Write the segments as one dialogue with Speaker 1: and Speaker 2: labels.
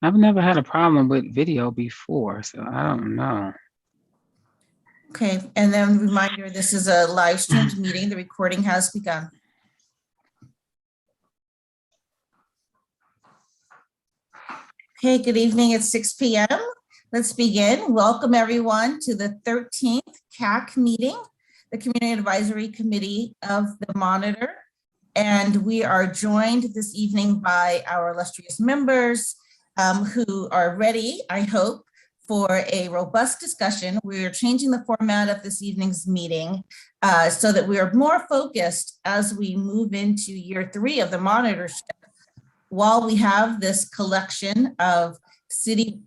Speaker 1: I've never had a problem with video before, so I don't know.
Speaker 2: Okay, and then reminder, this is a live streamed meeting. The recording has begun. Okay, good evening. It's 6 p.m. Let's begin. Welcome everyone to the 13th CAC meeting, the Community Advisory Committee of the Monitor. And we are joined this evening by our illustrious members who are ready, I hope, for a robust discussion. We're changing the format of this evening's meeting so that we are more focused as we move into year 3 of the monitorship. While we have this collection of city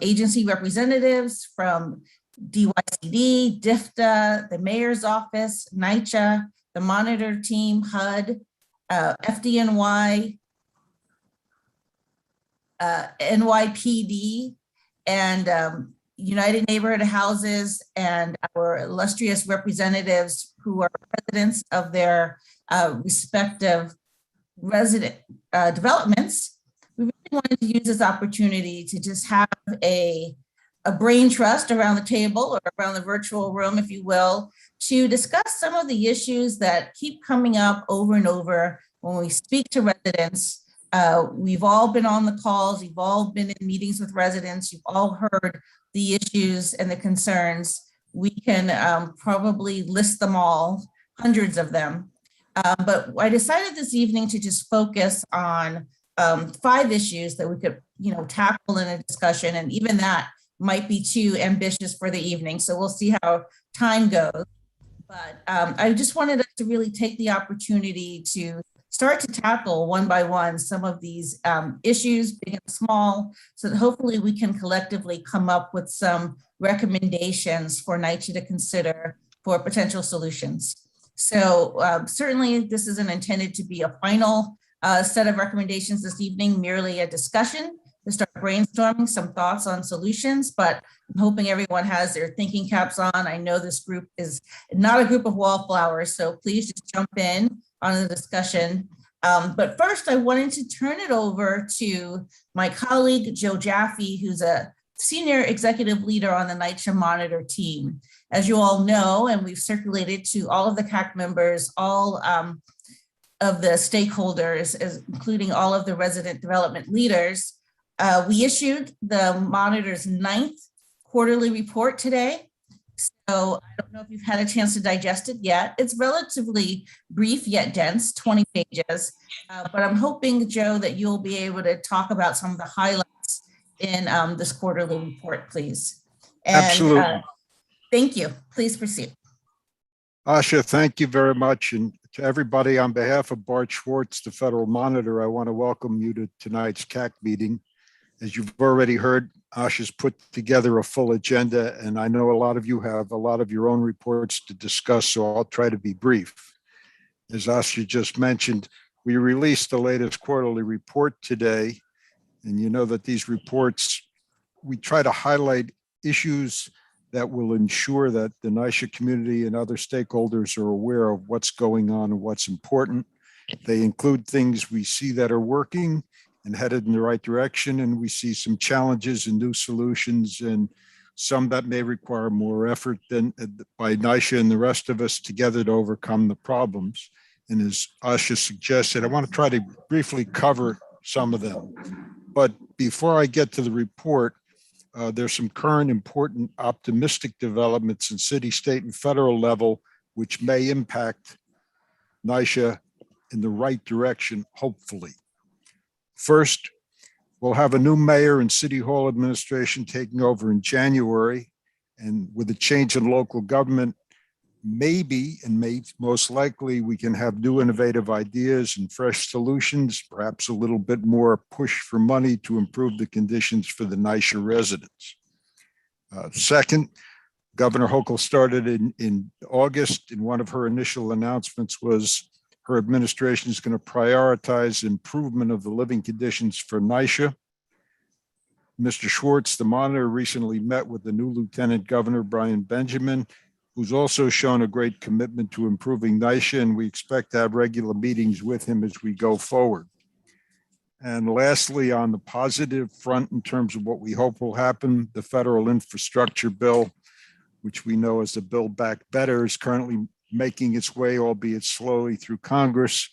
Speaker 2: agency representatives from DYCD, DIFTA, the mayor's office, Nycha, the monitor team, HUD, FDNY, NYPD, and United Neighborhood Houses, and our illustrious representatives who are presidents of their respective resident developments. We really wanted to use this opportunity to just have a brain trust around the table or around the virtual room, if you will, to discuss some of the issues that keep coming up over and over when we speak to residents. We've all been on the calls, we've all been in meetings with residents, you've all heard the issues and the concerns. We can probably list them all, hundreds of them. But I decided this evening to just focus on 5 issues that we could, tackle in a discussion, and even that might be too ambitious for the evening. So we'll see how time goes. But I just wanted us to really take the opportunity to start to tackle one by one some of these issues, big and small, so that hopefully we can collectively come up with some recommendations for NYCHA to consider for potential solutions. So certainly this isn't intended to be a final set of recommendations this evening, merely a discussion to start brainstorming some thoughts on solutions, but I'm hoping everyone has their thinking caps on. I know this group is not a group of wallflowers, so please just jump in on the discussion. But first I wanted to turn it over to my colleague, Joe Jaffe, who's a senior executive leader on the NYCHA Monitor team. As you all know, and we've circulated to all of the CAC members, all of the stakeholders, including all of the resident development leaders, we issued the Monitor's 9th quarterly report today. So I don't know if you've had a chance to digest it yet. It's relatively brief yet dense, 20 pages. But I'm hoping, Joe, that you'll be able to talk about some of the highlights in this quarterly report, please. And,
Speaker 3: absolutely.
Speaker 2: Thank you. Please proceed.
Speaker 3: Asha, thank you very much. And to everybody, on behalf of Bart Schwartz, the Federal Monitor, I want to welcome you to tonight's CAC meeting. As you've already heard, Asha's put together a full agenda, and I know a lot of you have a lot of your own reports to discuss, so I'll try to be brief. As Asha just mentioned, we released the latest quarterly report today, and you know that these reports, we try to highlight issues that will ensure that the NYCHA community and other stakeholders are aware of what's going on and what's important. They include things we see that are working and headed in the right direction, and we see some challenges and new solutions, and some that may require more effort than by NYCHA and the rest of us together to overcome the problems. And as Asha suggested, I want to try to briefly cover some of them. But before I get to the report, there's some current important optimistic developments in city, state, and federal level, which may impact NYCHA in the right direction, hopefully. First, we'll have a new mayor and city hall administration taking over in January. And with a change in local government, maybe, and most likely, we can have new innovative ideas and fresh solutions, perhaps a little bit more push for money to improve the conditions for the NYCHA residents. Second, Governor Hochul started in August, and one of her initial announcements was her administration is going to prioritize improvement of the living conditions for NYCHA. Mr. Schwartz, the monitor, recently met with the new Lieutenant Governor, Brian Benjamin, who's also shown a great commitment to improving NYCHA, and we expect to have regular meetings with him as we go forward. And lastly, on the positive front, in terms of what we hope will happen, the federal infrastructure bill, which we know as the Build Back Better, is currently making its way, albeit slowly, through Congress.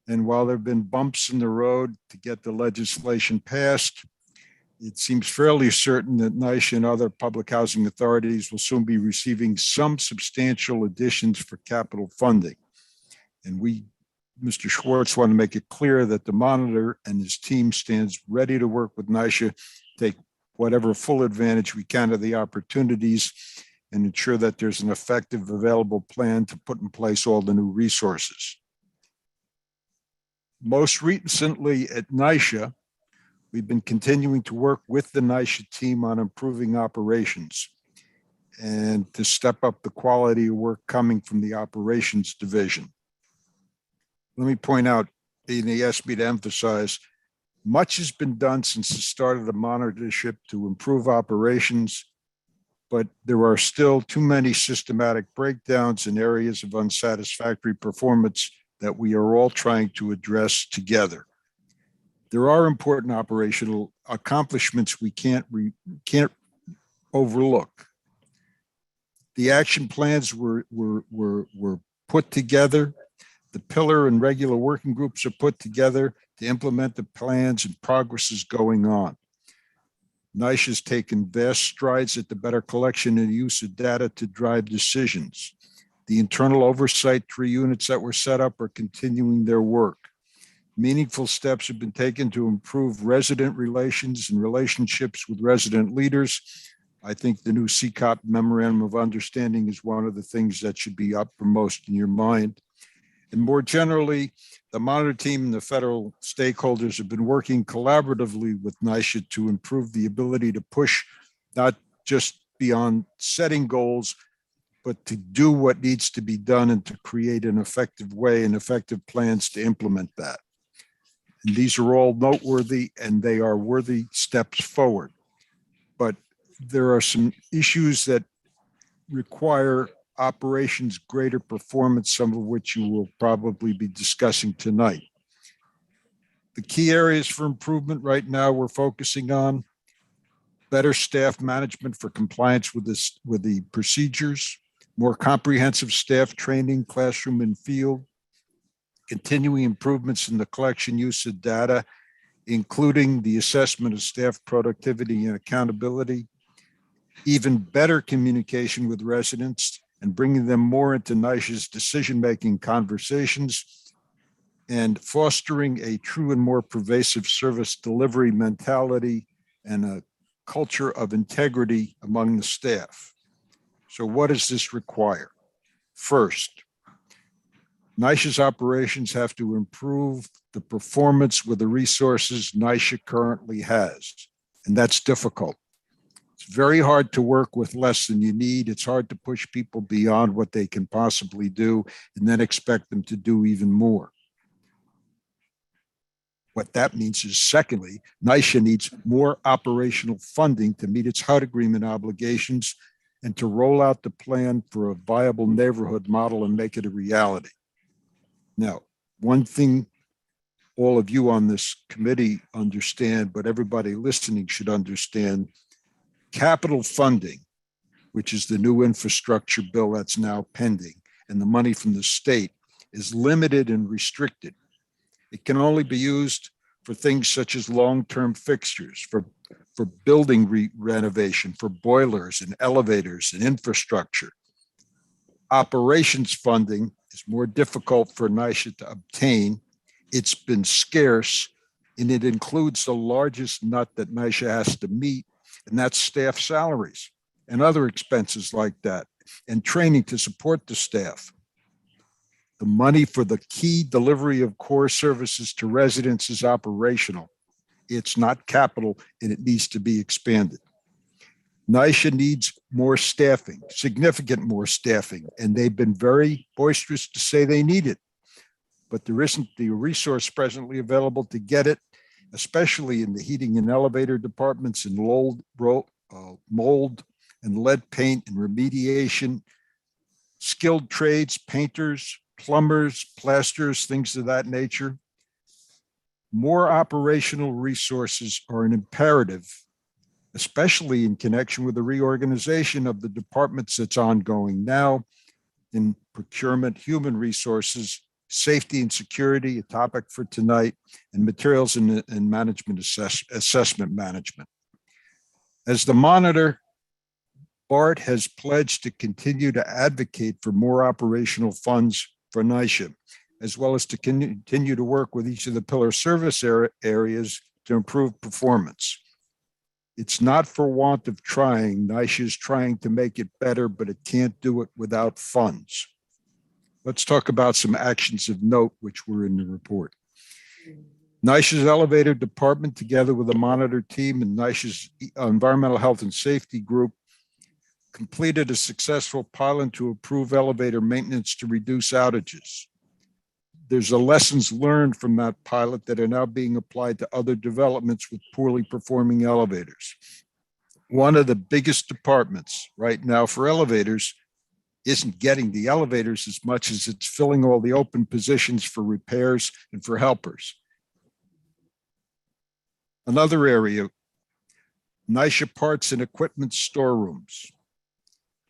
Speaker 3: And while there have been bumps in the road to get the legislation passed, it seems fairly certain that Nycha and other public housing authorities will soon be receiving some substantial additions for capital funding. And we, Mr. Schwartz, want to make it clear that the monitor and his team stands ready to work with Nycha, take whatever full advantage we can of the opportunities, and ensure that there's an effective, available plan to put in place all the new resources. Most recently at Nycha, we've been continuing to work with the Nycha team on improving operations and to step up the quality of work coming from the operations division. Let me point out, and he asked me to emphasize, much has been done since the start of the monitorship to improve operations, but there are still too many systematic breakdowns and areas of unsatisfactory performance that we are all trying to address together. There are important operational accomplishments we can't overlook. The action plans were put together. The pillar and regular working groups are put together to implement the plans, and progress is going on. Nycha has taken vast strides at the better collection and use of data to drive decisions. The internal oversight 3 units that were set up are continuing their work. Meaningful steps have been taken to improve resident relations and relationships with resident leaders. I think the new CAC Memorandum of Understanding is one of the things that should be uppermost in your mind. And more generally, the monitor team and the federal stakeholders have been working collaboratively with Nycha to improve the ability to push not just beyond setting goals, but to do what needs to be done and to create an effective way and effective plans to implement that. And these are all noteworthy, and they are worthy steps forward. But there are some issues that require operations greater performance, some of which you will probably be discussing tonight. The key areas for improvement right now we're focusing on: better staff management for compliance with the procedures, more comprehensive staff training, classroom and field, continuing improvements in the collection use of data, including the assessment of staff productivity and accountability, even better communication with residents and bringing them more into Nycha's decision-making conversations, and fostering a true and more pervasive service delivery mentality and a culture of integrity among the staff. So what does this require? First, Nycha's operations have to improve the performance with the resources Nycha currently has, and that's difficult. It's very hard to work with less than you need. It's hard to push people beyond what they can possibly do and then expect them to do even more. What that means is, secondly, Nycha needs more operational funding to meet its HUD agreement obligations and to roll out the plan for a viable neighborhood model and make it a reality. Now, one thing all of you on this committee understand, but everybody listening should understand: capital funding, which is the new infrastructure bill that's now pending, and the money from the state, is limited and restricted. It can only be used for things such as long-term fixtures, for building renovation, for boilers and elevators and infrastructure. Operations funding is more difficult for Nycha to obtain. It's been scarce, and it includes the largest nut that Nycha has to meet, and that's staff salaries and other expenses like that, and training to support the staff. The money for the key delivery of core services to residents is operational. It's not capital, and it needs to be expanded. Nycha needs more staffing, significant more staffing, and they've been very boisterous to say they need it. But there isn't the resource presently available to get it, especially in the heating and elevator departments, and mold and lead paint and remediation, skilled trades, painters, plumbers, plasters, things of that nature. More operational resources are an imperative, especially in connection with the reorganization of the departments that's ongoing now in procurement, human resources, safety and security, a topic for tonight, and materials and management assessment management. As the monitor, BART has pledged to continue to advocate for more operational funds for Nycha, as well as to continue to work with each of the pillar service areas to improve performance. It's not for want of trying. Nycha is trying to make it better, but it can't do it without funds. Let's talk about some actions of note which were in the report. Nycha's elevator department, together with the monitor team and Nycha's environmental health and safety group, completed a successful pilot to improve elevator maintenance to reduce outages. There's a lessons learned from that pilot that are now being applied to other developments with poorly performing elevators. One of the biggest departments right now for elevators isn't getting the elevators as much as it's filling all the open positions for repairs and for helpers. Another area, Nycha parts and equipment storerooms.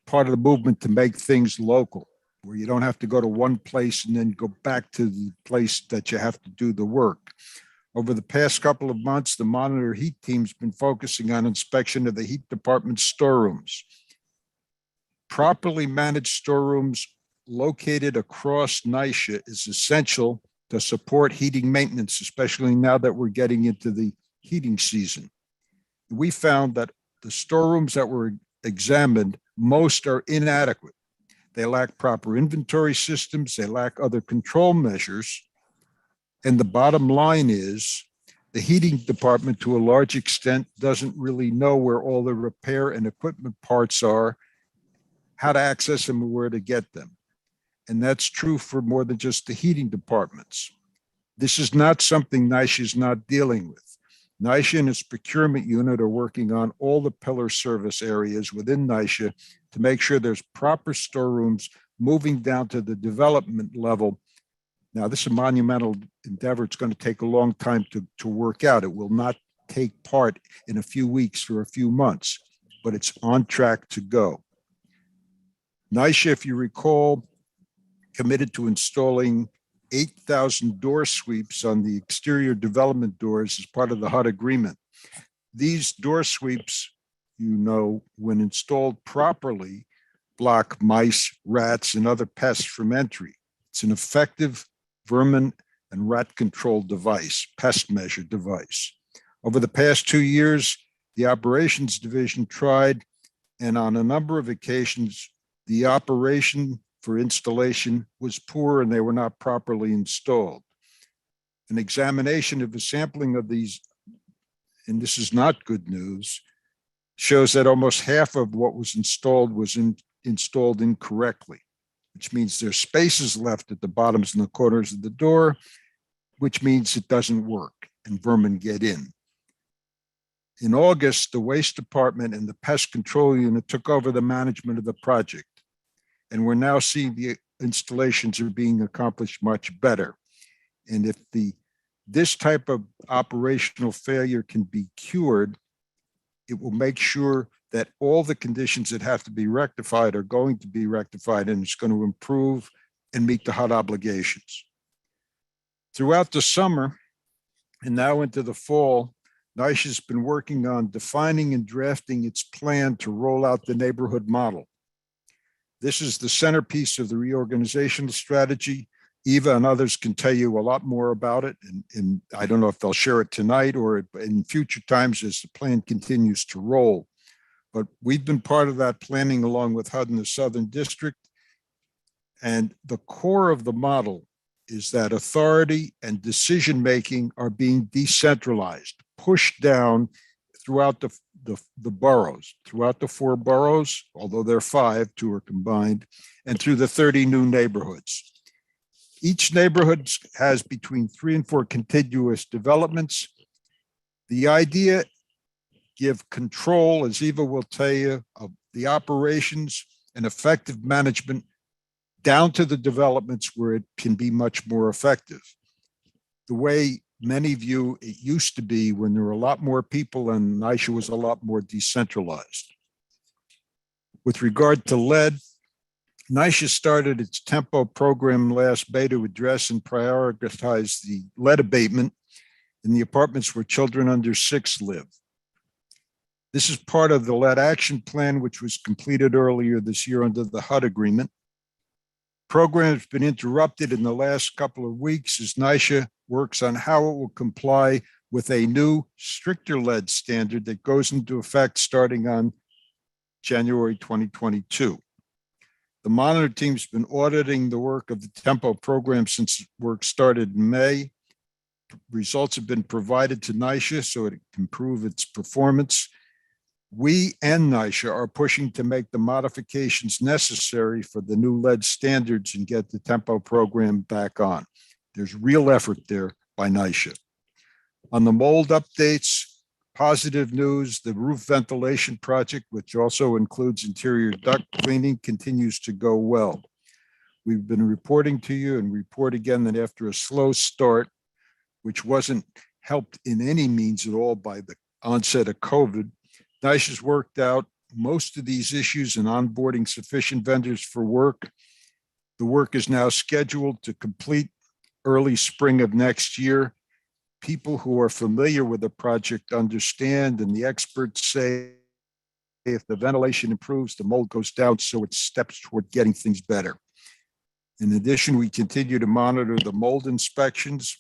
Speaker 3: Part of the movement to make things local, where you don't have to go to one place and then go back to the place that you have to do the work. Over the past couple of months, the monitor heat team's been focusing on inspection of the heat department storerooms. Properly managed storerooms located across Nycha is essential to support heating maintenance, especially now that we're getting into the heating season. We found that the storerooms that were examined, most are inadequate. They lack proper inventory systems, they lack other control measures. And the bottom line is the heating department, to a large extent, doesn't really know where all the repair and equipment parts are, how to access them, and where to get them. And that's true for more than just the heating departments. This is not something Nycha is not dealing with. Nycha and its procurement unit are working on all the pillar service areas within Nycha to make sure there's proper storerooms moving down to the development level. Now, this is a monumental endeavor. It's going to take a long time to work out. It will not take part in a few weeks or a few months, but it's on track to go. Nycha, if you recall, committed to installing 8,000 door sweeps on the exterior development doors as part of the HUD agreement. These door sweeps, when installed properly, block mice, rats, and other pests from entry. It's an effective vermin and rat control device, pest measure device. Over the past 2 years, the operations division tried, and on a number of occasions, the operation for installation was poor and they were not properly installed. An examination of the sampling of these, and this is not good news, shows that almost half of what was installed was installed incorrectly, which means there's spaces left at the bottoms and the corners of the door, which means it doesn't work and vermin get in. In August, the waste department and the pest control unit took over the management of the project. And we're now seeing the installations are being accomplished much better. And if this type of operational failure can be cured, it will make sure that all the conditions that have to be rectified are going to be rectified, and it's going to improve and meet the HUD obligations. Throughout the summer and now into the fall, Nycha has been working on defining and drafting its plan to roll out the neighborhood model. This is the centerpiece of the reorganizational strategy. Eva and others can tell you a lot more about it, and I don't know if they'll share it tonight or in future times as the plan continues to roll. But we've been part of that planning along with HUD in the Southern District. And the core of the model is that authority and decision-making are being decentralized, pushed down throughout the boroughs, throughout the 4 boroughs, although there are 5, 2 are combined, and through the 30 new neighborhoods. Each neighborhood has between 3 and 4 contiguous developments. The idea, give control, as Eva will tell you, of the operations and effective management down to the developments where it can be much more effective. The way many view it used to be when there were a lot more people and Nycha was a lot more decentralized. With regard to lead, Nycha started its Tempo program last May to address and prioritize the lead abatement in the apartments where children under 6 live. This is part of the lead action plan, which was completed earlier this year under the HUD agreement. Program has been interrupted in the last couple of weeks as Nycha works on how it will comply with a new stricter lead standard that goes into effect starting on January 2022. The monitor team's been auditing the work of the Tempo program since work started in May. Results have been provided to Nycha so it can improve its performance. We and Nycha are pushing to make the modifications necessary for the new lead standards and get the Tempo program back on. There's real effort there by Nycha. On the mold updates, positive news, the roof ventilation project, which also includes interior duct cleaning, continues to go well. We've been reporting to you and report again that after a slow start, which wasn't helped in any means at all by the onset of COVID, Nycha's worked out most of these issues and onboarding sufficient vendors for work. The work is now scheduled to complete early spring of next year. People who are familiar with the project understand, and the experts say if the ventilation improves, the mold goes down, so it steps toward getting things better. In addition, we continue to monitor the mold inspections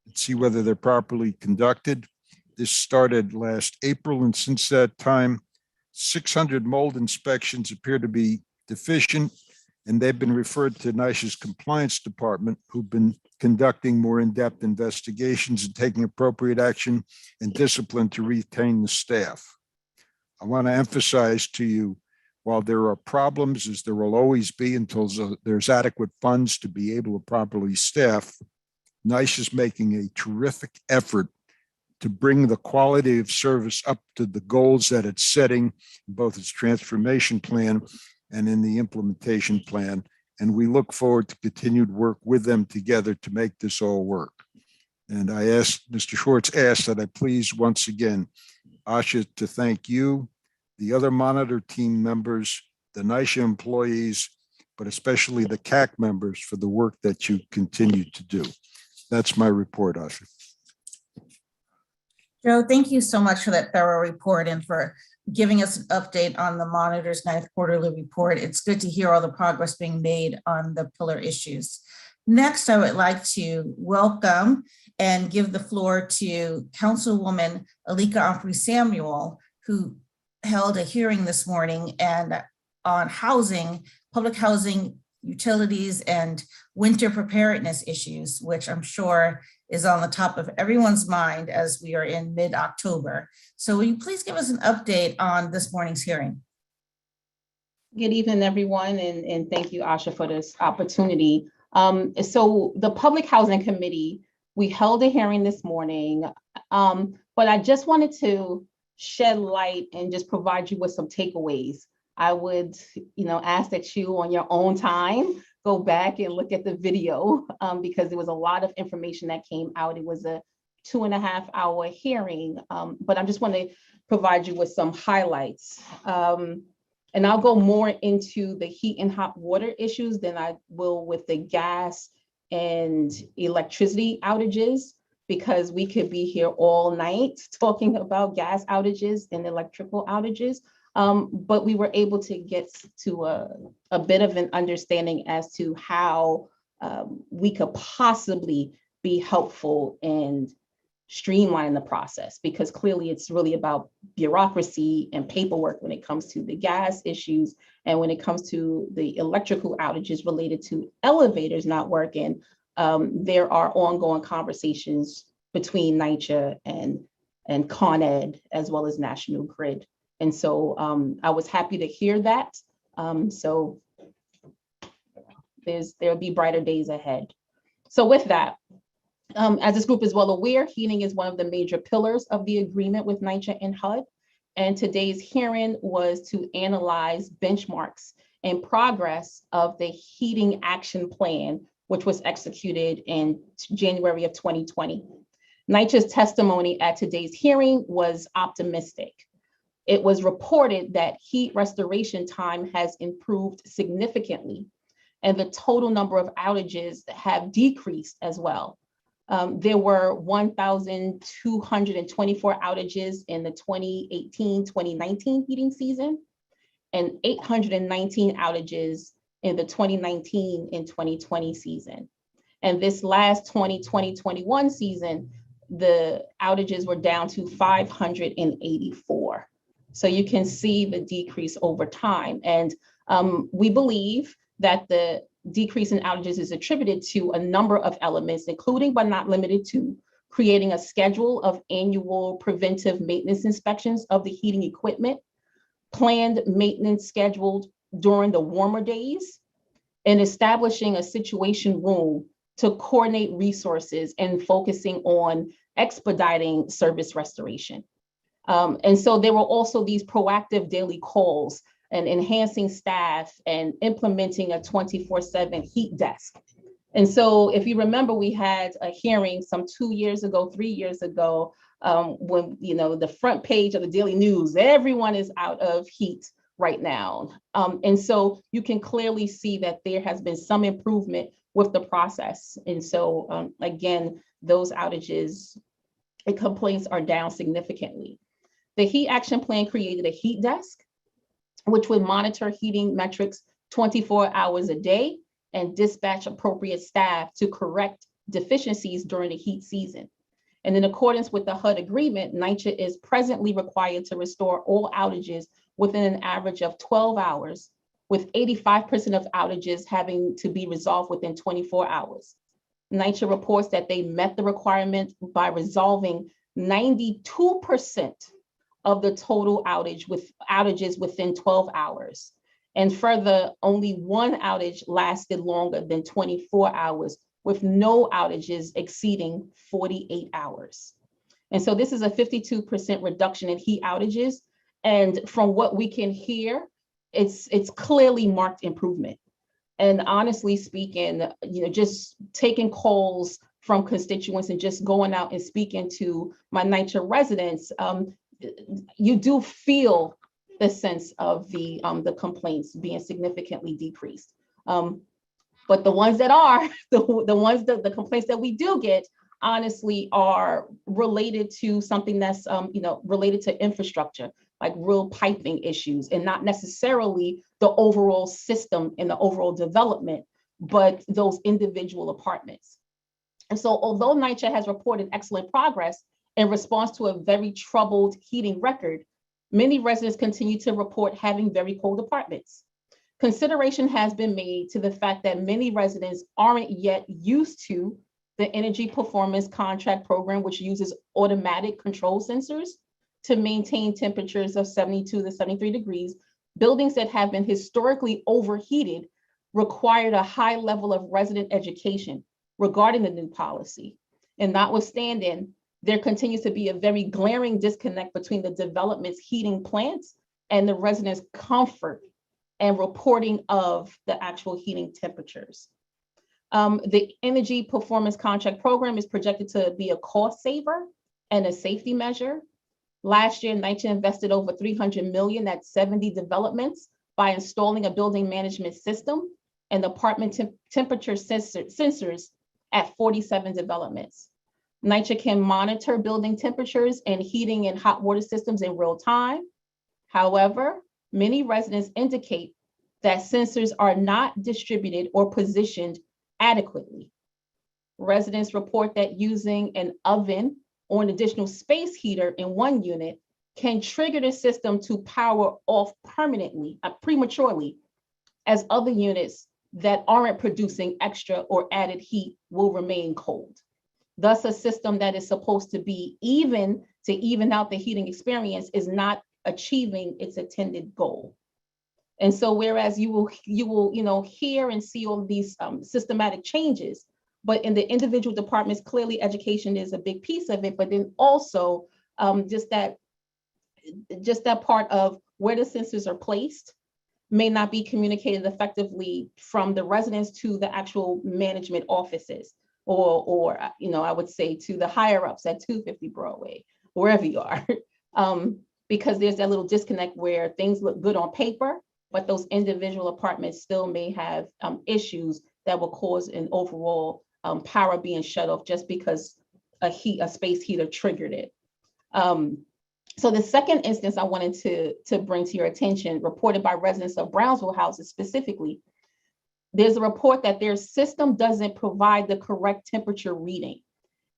Speaker 3: and see whether they're properly conducted. This started last April, and since that time, 600 mold inspections appear to be deficient, and they've been referred to Nycha's compliance department, who've been conducting more in-depth investigations and taking appropriate action and discipline to retain the staff. I want to emphasize to you, while there are problems, as there will always be until there's adequate funds to be able to properly staff, Nycha is making a terrific effort to bring the quality of service up to the goals that it's setting in both its transformation plan and in the implementation plan. And we look forward to continued work with them together to make this all work. And I asked, Mr. Schwartz asked that I please once again, Asha, to thank you, the other monitor team members, the Nycha employees, but especially the CAC members for the work that you continue to do. That's my report, Asha.
Speaker 2: Joe, thank you so much for that thorough report and for giving us an update on the monitor's 9th quarterly report. It's good to hear all the progress being made on the pillar issues. Next, I would like to welcome and give the floor to Councilwoman Alika Ampry-Samuel, who held a hearing this morning and on housing, public housing, utilities, and winter preparedness issues, which I'm sure is on the top of everyone's mind as we are in mid-October. So will you please give us an update on this morning's hearing?
Speaker 4: Good evening, everyone, and thank you, Asha, for this opportunity. So the Public Housing Committee, we held a hearing this morning, but I just wanted to shed light and just provide you with some takeaways. I would, ask that you on your own time go back and look at the video because there was a lot of information that came out. It was a 2.5-hour hearing, but I just want to provide you with some highlights. And I'll go more into the heat and hot water issues than I will with the gas and electricity outages, because we could be here all night talking about gas outages and electrical outages. But we were able to get to a bit of an understanding as to how we could possibly be helpful and streamline the process, because clearly it's really about bureaucracy and paperwork when it comes to the gas issues. And when it comes to the electrical outages related to elevators not working, there are ongoing conversations between Nycha and Con Ed, as well as National Grid. And so I was happy to hear that. So there'll be brighter days ahead. So with that, as this group is well aware, heating is one of the major pillars of the agreement with Nycha and HUD. And today's hearing was to analyze benchmarks and progress of the heating action plan, which was executed in January of 2020. Nycha's testimony at today's hearing was optimistic. It was reported that heat restoration time has improved significantly, and the total number of outages have decreased as well. There were 1,224 outages in the 2018-2019 heating season, and 819 outages in the 2019 and 2020 season. And this last 2020-21 season, the outages were down to 584. So you can see the decrease over time. And we believe that the decrease in outages is attributed to a number of elements, including but not limited to creating a schedule of annual preventive maintenance inspections of the heating equipment, planned maintenance scheduled during the warmer days, and establishing a situation room to coordinate resources and focusing on expediting service restoration. And so there were also these proactive daily calls and enhancing staff and implementing a 24/7 heat desk. And so if you remember, we had a hearing some 2 years ago, 3 years ago, when, you know, the front page of the Daily News, everyone is out of heat right now. And so you can clearly see that there has been some improvement with the process. And so again, those outages and complaints are down significantly. The heat action plan created a heat desk, which would monitor heating metrics 24 hours a day and dispatch appropriate staff to correct deficiencies during the heat season. And in accordance with the HUD agreement, Nycha is presently required to restore all outages within an average of 12 hours, with 85% of outages having to be resolved within 24 hours. Nycha reports that they met the requirement by resolving 92% of the total outages within 12 hours. And further, only one outage lasted longer than 24 hours, with no outages exceeding 48 hours. And so this is a 52% reduction in heat outages. And from what we can hear, it's clearly marked improvement. And honestly speaking, you know, just taking calls from constituents and just going out and speaking to my Nycha residents, you do feel the sense of the complaints being significantly decreased. But the ones that are, the complaints that we do get, honestly, are related to something that's, related to infrastructure, like real piping issues, and not necessarily the overall system and the overall development, but those individual apartments. And so although Nycha has reported excellent progress in response to a very troubled heating record, many residents continue to report having very cold apartments. Consideration has been made to the fact that many residents aren't yet used to the Energy Performance Contract Program, which uses automatic control sensors to maintain temperatures of 72 to 73 degrees. Buildings that have been historically overheated required a high level of resident education regarding the new policy. And notwithstanding, there continues to be a very glaring disconnect between the development's heating plants and the residents' comfort and reporting of the actual heating temperatures. The Energy Performance Contract Program is projected to be a cost saver and a safety measure. Last year, Nycha invested over $300 million at 70 developments by installing a building management system and apartment temperature sensors at 47 developments. Nycha can monitor building temperatures and heating and hot water systems in real time. However, many residents indicate that sensors are not distributed or positioned adequately. Residents report that using an oven or an additional space heater in one unit can trigger the system to power off permanently, prematurely, as other units that aren't producing extra or added heat will remain cold. Thus, a system that is supposed to be even to even out the heating experience is not achieving its intended goal. And so, whereas you will hear and see all of these systematic changes, but in the individual departments, clearly education is a big piece of it. But then also just that part of where the sensors are placed may not be communicated effectively from the residents to the actual management offices. or I would say to the higher ups at 250 Broadway, wherever you are, because there's that little disconnect where things look good on paper, but those individual apartments still may have issues that will cause an overall power being shut off just because a space heater triggered it. So the second instance I wanted to bring to your attention, reported by residents of Brownsville houses specifically, there's a report that their system doesn't provide the correct temperature reading.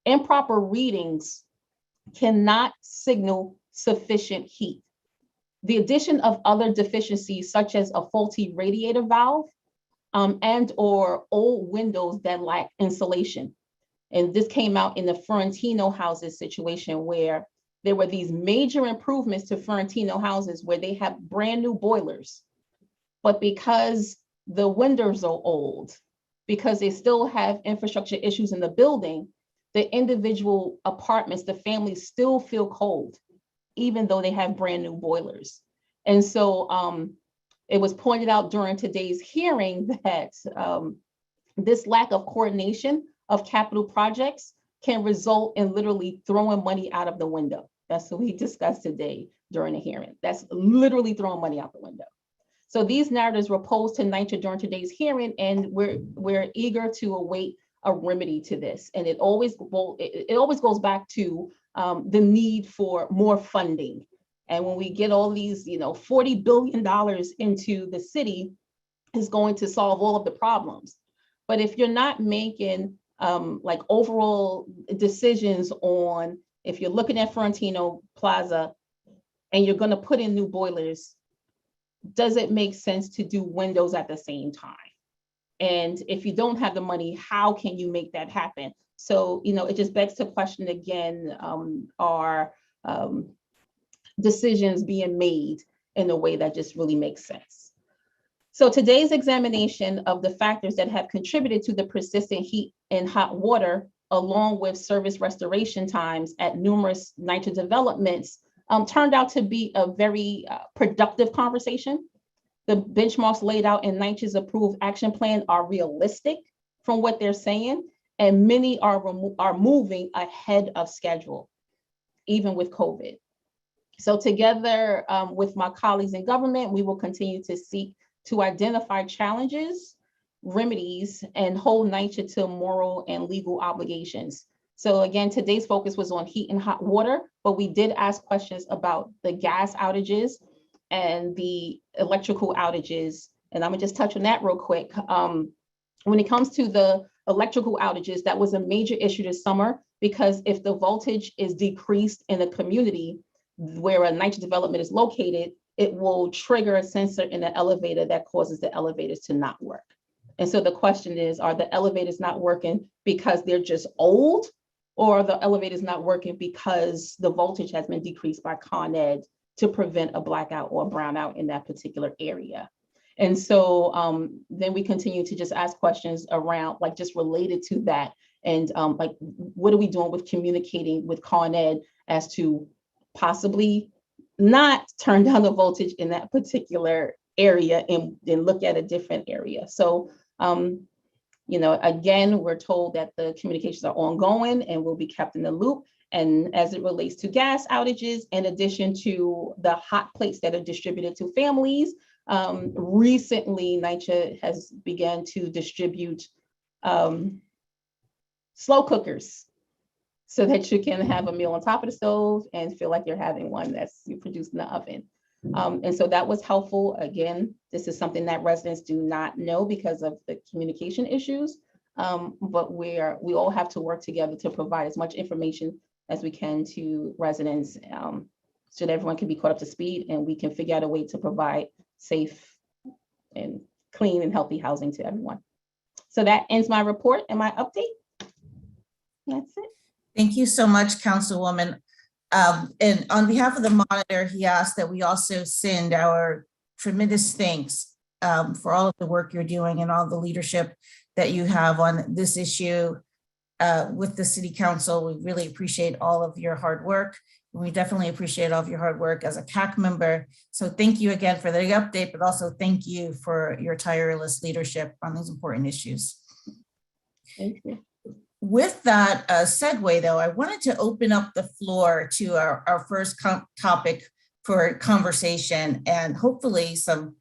Speaker 4: Improper readings cannot signal sufficient heat. The addition of other deficiencies, such as a faulty radiator valve and or old windows that lack insulation. And this came out in the Ferentino houses situation, where there were these major improvements to Ferentino houses where they have brand new boilers. But because the windows are old, because they still have infrastructure issues in the building, the individual apartments, the families still feel cold, even though they have brand new boilers. And so it was pointed out during today's hearing that this lack of coordination of capital projects can result in literally throwing money out of the window. That's what we discussed today during the hearing. That's literally throwing money out the window. So these narratives were posed to Nycha during today's hearing, and we're eager to await a remedy to this. And it always goes back to the need for more funding. And when we get all these, $40 billion into the city, is going to solve all of the problems. But if you're not making like overall decisions on, if you're looking at Ferentino Plaza and you're going to put in new boilers, does it make sense to do windows at the same time? And if you don't have the money, how can you make that happen? So, it just begs to question again, are decisions being made in a way that just really makes sense? So today's examination of the factors that have contributed to the persistent heat and hot water, along with service restoration times at numerous Nycha developments, turned out to be a very productive conversation. The benchmarks laid out in Nycha's approved action plan are realistic from what they're saying, and many are moving ahead of schedule, even with COVID. So together with my colleagues in government, we will continue to seek to identify challenges, remedies, and hold Nycha to moral and legal obligations. So again, today's focus was on heat and hot water, but we did ask questions about the gas outages and the electrical outages. And I'm gonna just touch on that real quick. When it comes to the electrical outages, that was a major issue this summer, because if the voltage is decreased in a community where a Nycha development is located, it will trigger a sensor in the elevator that causes the elevators to not work. And so the question is, are the elevators not working because they're just old, or are the elevators not working because the voltage has been decreased by Con Ed to prevent a blackout or a brownout in that particular area? And so then we continue to just ask questions around, like, just related to that. And like, what are we doing with communicating with Con Ed as to possibly not turn down the voltage in that particular area and look at a different area? So, again, we're told that the communications are ongoing and will be kept in the loop. And as it relates to gas outages, in addition to the hot plates that are distributed to families, recently Nycha has begun to distribute slow cookers, so that you can have a meal on top of the stove and feel like you're having one that's you produced in the oven. And so that was helpful. Again, this is something that residents do not know because of the communication issues, but we all have to work together to provide as much information as we can to residents, so that everyone can be caught up to speed and we can figure out a way to provide safe and clean and healthy housing to everyone. So that ends my report and my update. That's it.
Speaker 2: Thank you so much, Councilwoman. And on behalf of the monitor, he asked that we also send our tremendous thanks for all of the work you're doing and all the leadership that you have on this issue with the City Council. We really appreciate all of your hard work. We definitely appreciate all of your hard work as a CAC member. So thank you again for the update, but also thank you for your tireless leadership on these important issues.
Speaker 4: Thank you.
Speaker 2: with that segue, though, I wanted to open up the floor to our first topic for conversation, and hopefully some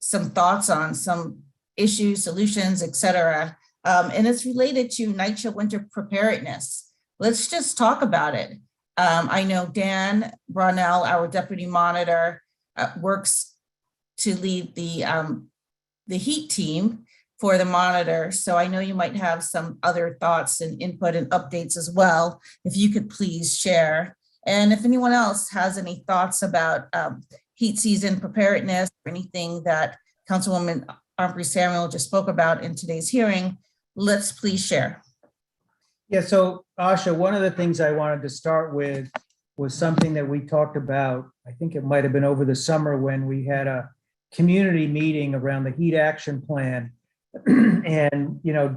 Speaker 2: thoughts on some issues, solutions, et cetera. And it's related to Nycha winter preparedness. Let's just talk about it. I know Dan Brownell, our deputy monitor, works to lead the heat team for the monitor. So I know you might have some other thoughts and input and updates as well, if you could please share. And if anyone else has any thoughts about heat season preparedness or anything that Councilwoman Aubrey Samuel just spoke about in today's hearing, let's please share.
Speaker 5: Yeah, so Asha, one of the things I wanted to start with was something that we talked about, I think it might have been over the summer when we had a community meeting around the heat action plan. And, you know,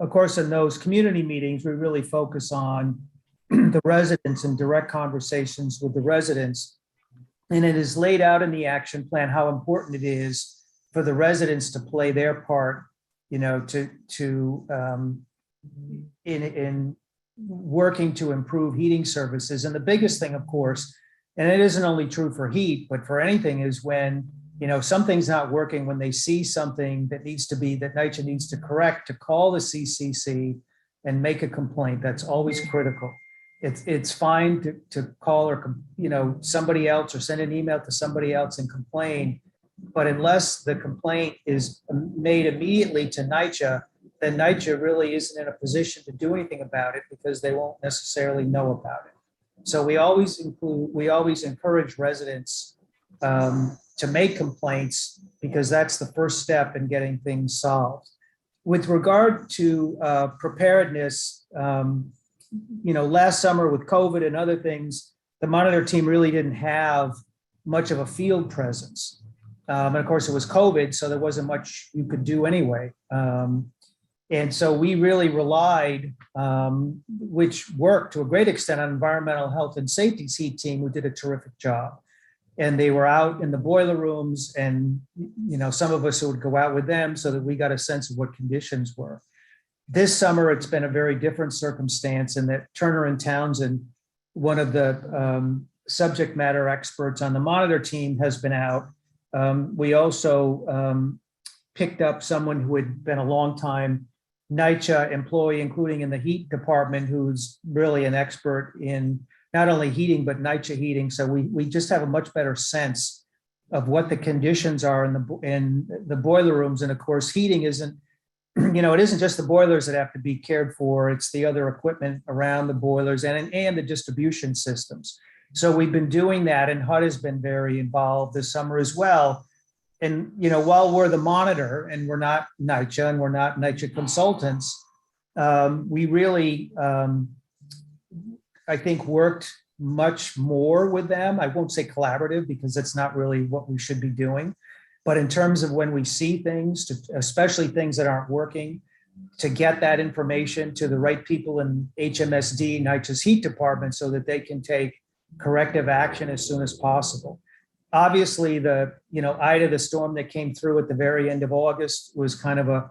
Speaker 5: of course, in those community meetings, we really focus on the residents and direct conversations with the residents. And it is laid out in the action plan how important it is for the residents to play their part, you know, in working to improve heating services. And the biggest thing, of course, and it isn't only true for heat, but for anything, is when, you know, something's not working, when they see something that NYCHA needs to correct, to call the CCC and make a complaint. That's always critical. It's fine to call or, you know, somebody else, or send an email to somebody else and complain. But unless the complaint is made immediately to NYCHA, then NYCHA really isn't in a position to do anything about it, because they won't necessarily know about it. So we always encourage residents to make complaints, because that's the first step in getting things solved. With regard to preparedness, you know, last summer with COVID and other things, the monitor team really didn't have much of a field presence. And of course it was COVID, so there wasn't much you could do anyway. And so we really relied, which worked to a great extent, on environmental health and safety's heat team, who did a terrific job. And they were out in the boiler rooms, and, you know, some of us would go out with them so that we got a sense of what conditions were. This summer, it's been a very different circumstance, in that Turner and Townsend, one of the subject matter experts on the monitor team, has been out. We also picked up someone who had been a long time NYCHA employee, including in the heat department, who's really an expert in not only heating, but NYCHA heating. So we just have a much better sense of what the conditions are in the boiler rooms. And of course, heating isn't, you know, it isn't just the boilers that have to be cared for, it's the other equipment around the boilers and the distribution systems. So we've been doing that, and HUD has been very involved this summer as well. And, you know, while we're the monitor and we're not NYCHA and we're not NYCHA consultants, we really, I think, worked much more with them. I won't say collaborative, because that's not really what we should be doing. But in terms of when we see things, especially things that aren't working, to get that information to the right people in HMSD, NYCHA's heat department, so that they can take corrective action as soon as possible. Obviously, the Ida, the storm that came through at the very end of August, was kind of a,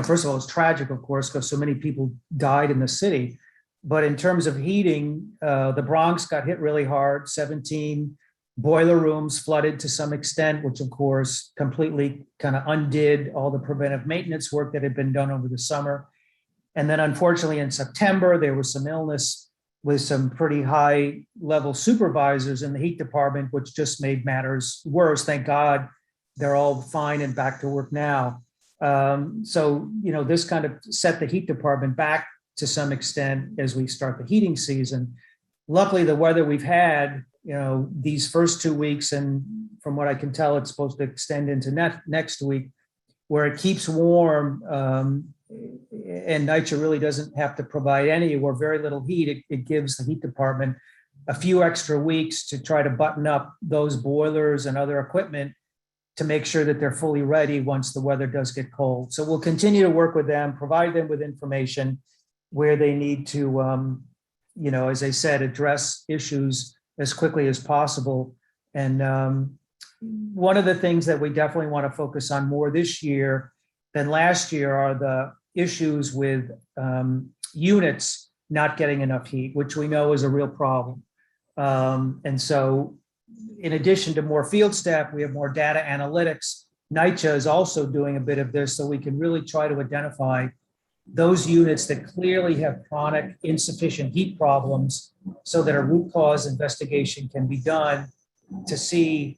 Speaker 5: first of all, it's tragic, of course, because so many people died in the city. But in terms of heating, the Bronx got hit really hard. 17 boiler rooms flooded to some extent, which of course completely kind of undid all the preventive maintenance work that had been done over the summer. And then unfortunately in September, there was some illness with some pretty high level supervisors in the heat department, which just made matters worse. Thank God they're all fine and back to work now. So, this kind of set the heat department back to some extent as we start the heating season. Luckily, the weather we've had, these first 2 weeks, and from what I can tell, it's supposed to extend into next week, where it keeps warm, and NYCHA really doesn't have to provide any or very little heat. It gives the heat department a few extra weeks to try to button up those boilers and other equipment to make sure that they're fully ready once the weather does get cold. So we'll continue to work with them, provide them with information where they need to, as I said, address issues as quickly as possible. And one of the things that we definitely want to focus on more this year than last year are the issues with units not getting enough heat, which we know is a real problem. And so in addition to more field staff, we have more data analytics. Nycha is also doing a bit of this, so we can really try to identify those units that clearly have chronic insufficient heat problems so that a root cause investigation can be done to see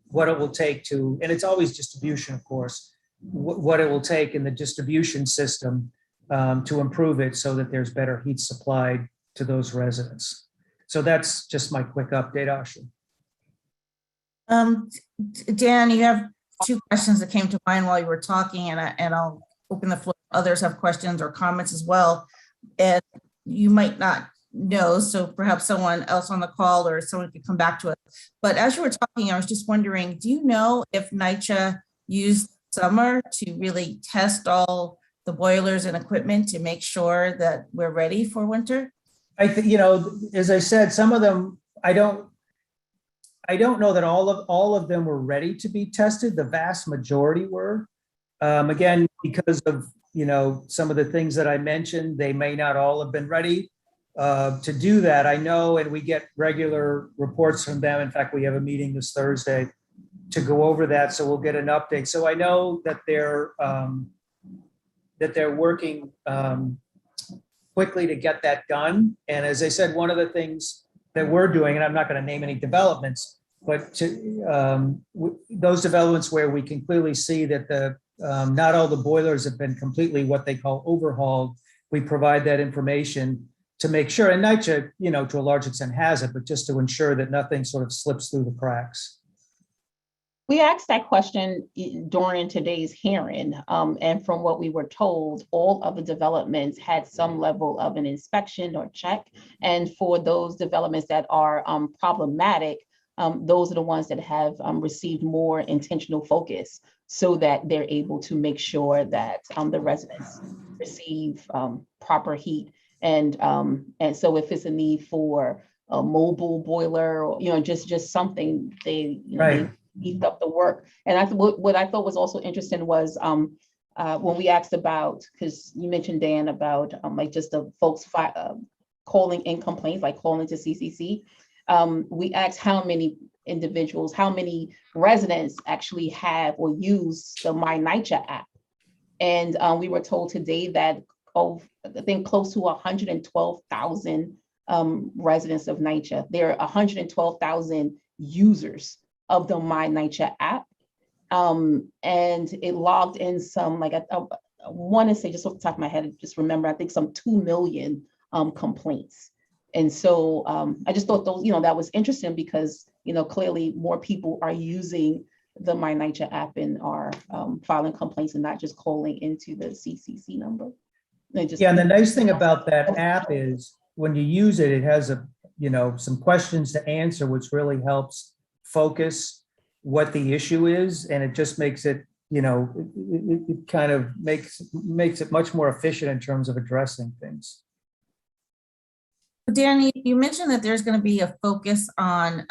Speaker 5: what it will take to, and it's always distribution, of course, what it will take in the distribution system to improve it so that there's better heat supplied to those residents. So that's just my quick update, Asha.
Speaker 2: Dan, you have two questions that came to mind while you were talking, and I'll open the floor. Others have questions or comments as well. And you might not know, so perhaps someone else on the call or someone could come back to it. But as you were talking, I was just wondering, do you know if Nycha used summer to really test all the boilers and equipment to make sure that we're ready for winter?
Speaker 5: I think, as I said, some of them, I don't know that all of them were ready to be tested. The vast majority were. Again, because of, some of the things that I mentioned, they may not all have been ready to do that. I know, and we get regular reports from them. In fact, we have a meeting this Thursday to go over that. So we'll get an update. So I know that they're working quickly to get that done. And as I said, one of the things that we're doing, and I'm not going to name any developments, but those developments where we can clearly see that not all the boilers have been completely what they call overhauled, we provide that information to make sure, and Nycha, to a large extent has it, but just to ensure that nothing sort of slips through the cracks.
Speaker 4: We asked that question during today's hearing, and from what we were told, all of the developments had some level of an inspection or check. And for those developments that are problematic, those are the ones that have received more intentional focus so that they're able to make sure that the residents receive proper heat. And so if it's a need for a mobile boiler, or, just something, they,
Speaker 5: Right.
Speaker 4: they beefed up the work. And what I thought was also interesting was when we asked about, because you mentioned, Dan, about like just the folks calling in complaints, like calling to CCC. We asked how many individuals, how many residents actually have or use the My Nycha app. And we were told today that, I think close to 112,000 residents of Nycha. There are 112,000 users of the My Nycha app. And it logged in some, like, I want to say, just off the top of my head, just remember, I think some 2 million complaints. And so I just thought those, that was interesting because, clearly more people are using the My Nycha app and are filing complaints and not just calling into the CCC number. And
Speaker 5: the nice thing about that app is when you use it, it has some questions to answer, which really helps focus what the issue is. And it just makes it, it kind of makes it much more efficient in terms of addressing things.
Speaker 2: Danny, you mentioned that there's going to be a focus on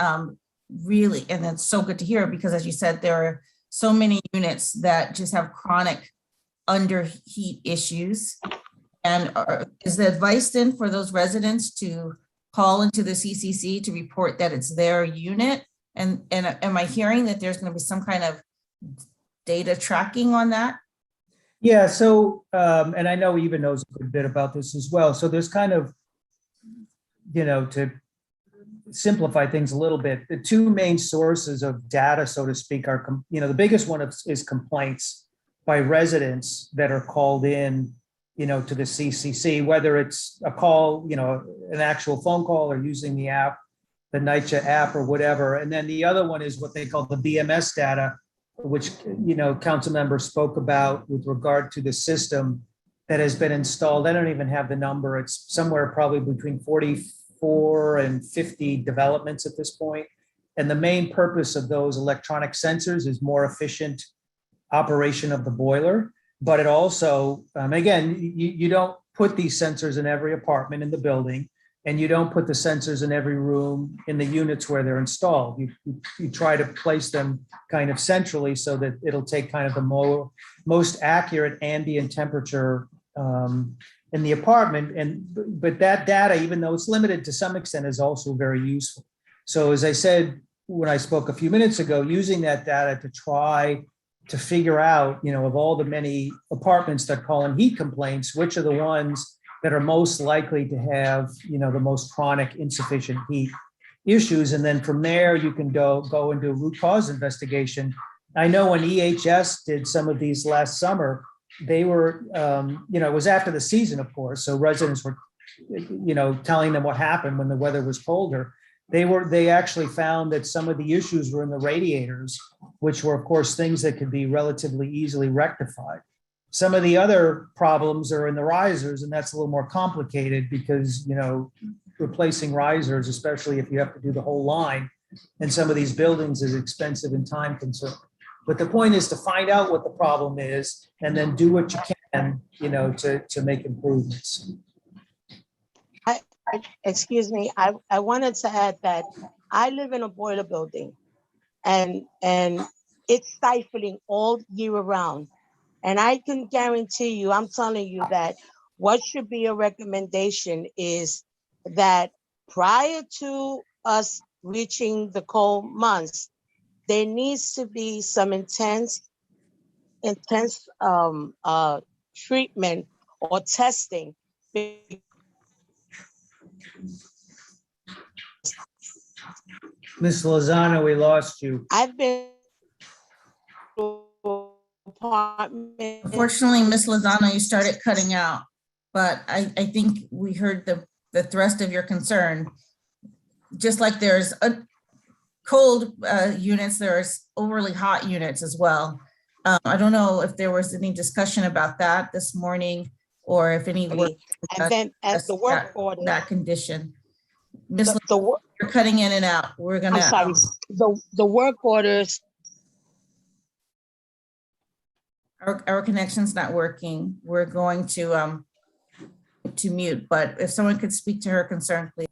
Speaker 2: really, and that's so good to hear, because as you said, there are so many units that just have chronic underheat issues. And is the advice then for those residents to call into the CCC to report that it's their unit? And am I hearing that there's going to be some kind of data tracking on that?
Speaker 5: Yeah, so, and I know Eva knows a good bit about this as well. So there's kind of, to simplify things a little bit, the two main sources of data, so to speak, are, the biggest one is complaints by residents that are called in, to the CCC, whether it's a call, an actual phone call, or using the app, the Nycha app or whatever. And then the other one is what they call the BMS data, which, council members spoke about with regard to the system that has been installed. I don't even have the number. It's somewhere probably between 44 and 50 developments at this point. And the main purpose of those electronic sensors is more efficient operation of the boiler. But it also, again, you don't put these sensors in every apartment in the building. and you don't put the sensors in every room in the units where they're installed. You try to place them kind of centrally so that it'll take kind of the most accurate ambient temperature in the apartment. But that data, even though it's limited to some extent, is also very useful. So as I said, when I spoke a few minutes ago, using that data to try to figure out, of all the many apartments that call in heat complaints, which are the ones that are most likely to have, the most chronic insufficient heat issues. And then from there, you can go into root cause investigation. I know when EHS did some of these last summer, they were, it was after the season, of course. So residents were, telling them what happened when the weather was colder. They actually found that some of the issues were in the radiators, which were, of course, things that could be relatively easily rectified. Some of the other problems are in the risers, and that's a little more complicated because, replacing risers, especially if you have to do the whole line in some of these buildings, is expensive and time consuming. But the point is to find out what the problem is and then do what you can, to make improvements.
Speaker 6: Excuse me, I wanted to add that I live in a boiler building and it's stifling all year around. And I can guarantee you, I'm telling you that what should be a recommendation is that prior to us reaching the cold months, there needs to be some intense treatment or testing.
Speaker 5: Ms. Lozano, we lost you.
Speaker 6: I've been to apartment.
Speaker 2: Unfortunately, Ms. Lozano, you started cutting out, but I think we heard the thrust of your concern. Just like there's cold units, there's overly hot units as well. I don't know if there was any discussion about that this morning or if any work.
Speaker 6: And then as the work order,
Speaker 2: that condition. Ms.
Speaker 6: you're
Speaker 2: cutting in and out. We're gonna.
Speaker 6: I'm sorry. The work orders.
Speaker 2: Our connection's not working. We're going to mute, but if someone could speak to her concern, please.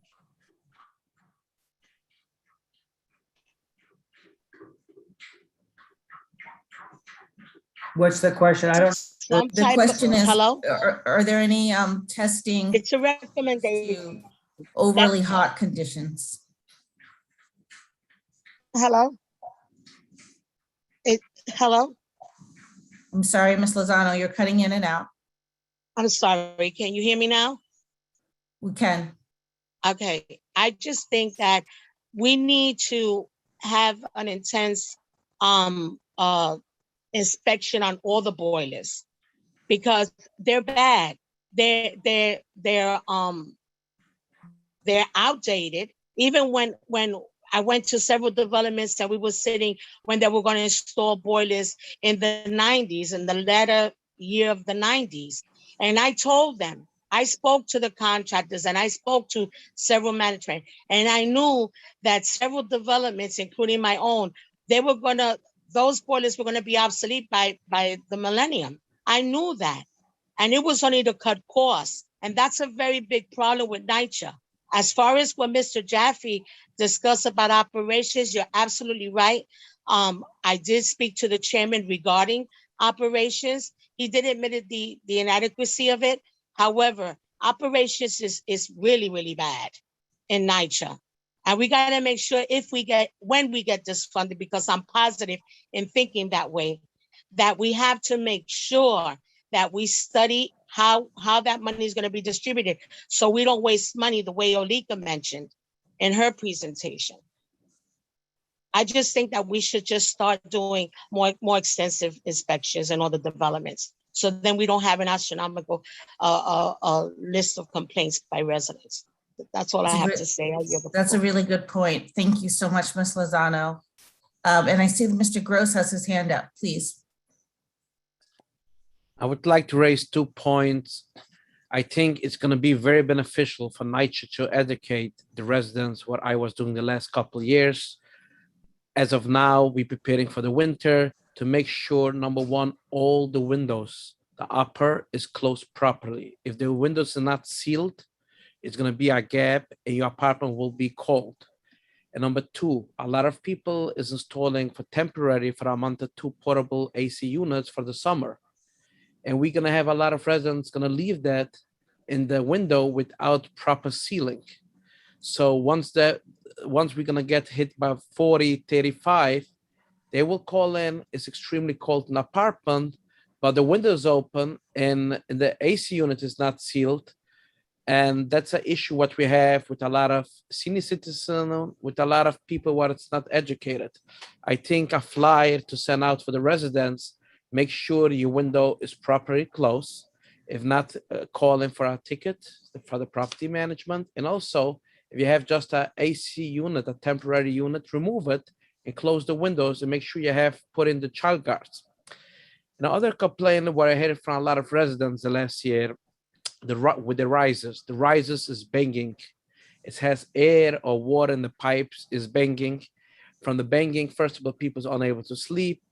Speaker 5: What's the question? I don't.
Speaker 2: The question is,
Speaker 6: hello?
Speaker 2: are there any testing
Speaker 6: It's a recommendation.
Speaker 2: to overly hot conditions?
Speaker 6: Hello? Hello?
Speaker 2: I'm sorry, Ms. Lozano, you're cutting in and out.
Speaker 6: I'm sorry. Can you hear me now?
Speaker 2: We can.
Speaker 6: Okay. I just think that we need to have an intense inspection on all the boilers because they're bad. They're outdated. Even when I went to several developments that we were sitting when they were going to install boilers in the 90s, in the latter year of the 90s. And I told them, I spoke to the contractors and I spoke to several management, and I knew that several developments, including my own, those boilers were going to be obsolete by the millennium. I knew that. And it was only to cut costs. And that's a very big problem with Nycha. As far as what Mr. Jaffe discussed about operations, you're absolutely right. I did speak to the chairman regarding operations. He did admit the inadequacy of it. However, operations is really, really bad in Nycha. And we got to make sure when we get this funded, because I'm positive in thinking that way, that we have to make sure that we study how that money is going to be distributed so we don't waste money the way Olika mentioned in her presentation. I just think that we should just start doing more extensive inspections in all the developments. So then we don't have an astronomical list of complaints by residents. That's all I have to say.
Speaker 2: That's a really good point. Thank you so much, Ms. Lozano. And I see that Mr. Gross has his hand up, please.
Speaker 7: I would like to raise 2 points. I think it's going to be very beneficial for Nycha to educate the residents what I was doing the last couple of years. As of now, we're preparing for the winter to make sure, number one, all the windows, the upper is closed properly. If the windows are not sealed, it's going to be a gap and your apartment will be cold. And number two, a lot of people is installing for temporary for a month or two portable AC units for the summer. And we're going to have a lot of residents going to leave that in the window without proper sealing. So once we're going to get hit by 40, 35, they will call in, it's extremely cold in the apartment, but the window is open and the AC unit is not sealed. And that's an issue what we have with a lot of senior citizens, with a lot of people where it's not educated. I think a flyer to send out for the residents, make sure your window is properly closed. If not, call in for a ticket for the property management. And also, if you have just a AC unit, a temporary unit, remove it and close the windows and make sure you have put in the child guards. And other complaint where I heard from a lot of residents the last year, with the risers is banging. It has air or water in the pipes is banging. From the banging, first of all, people are unable to sleep.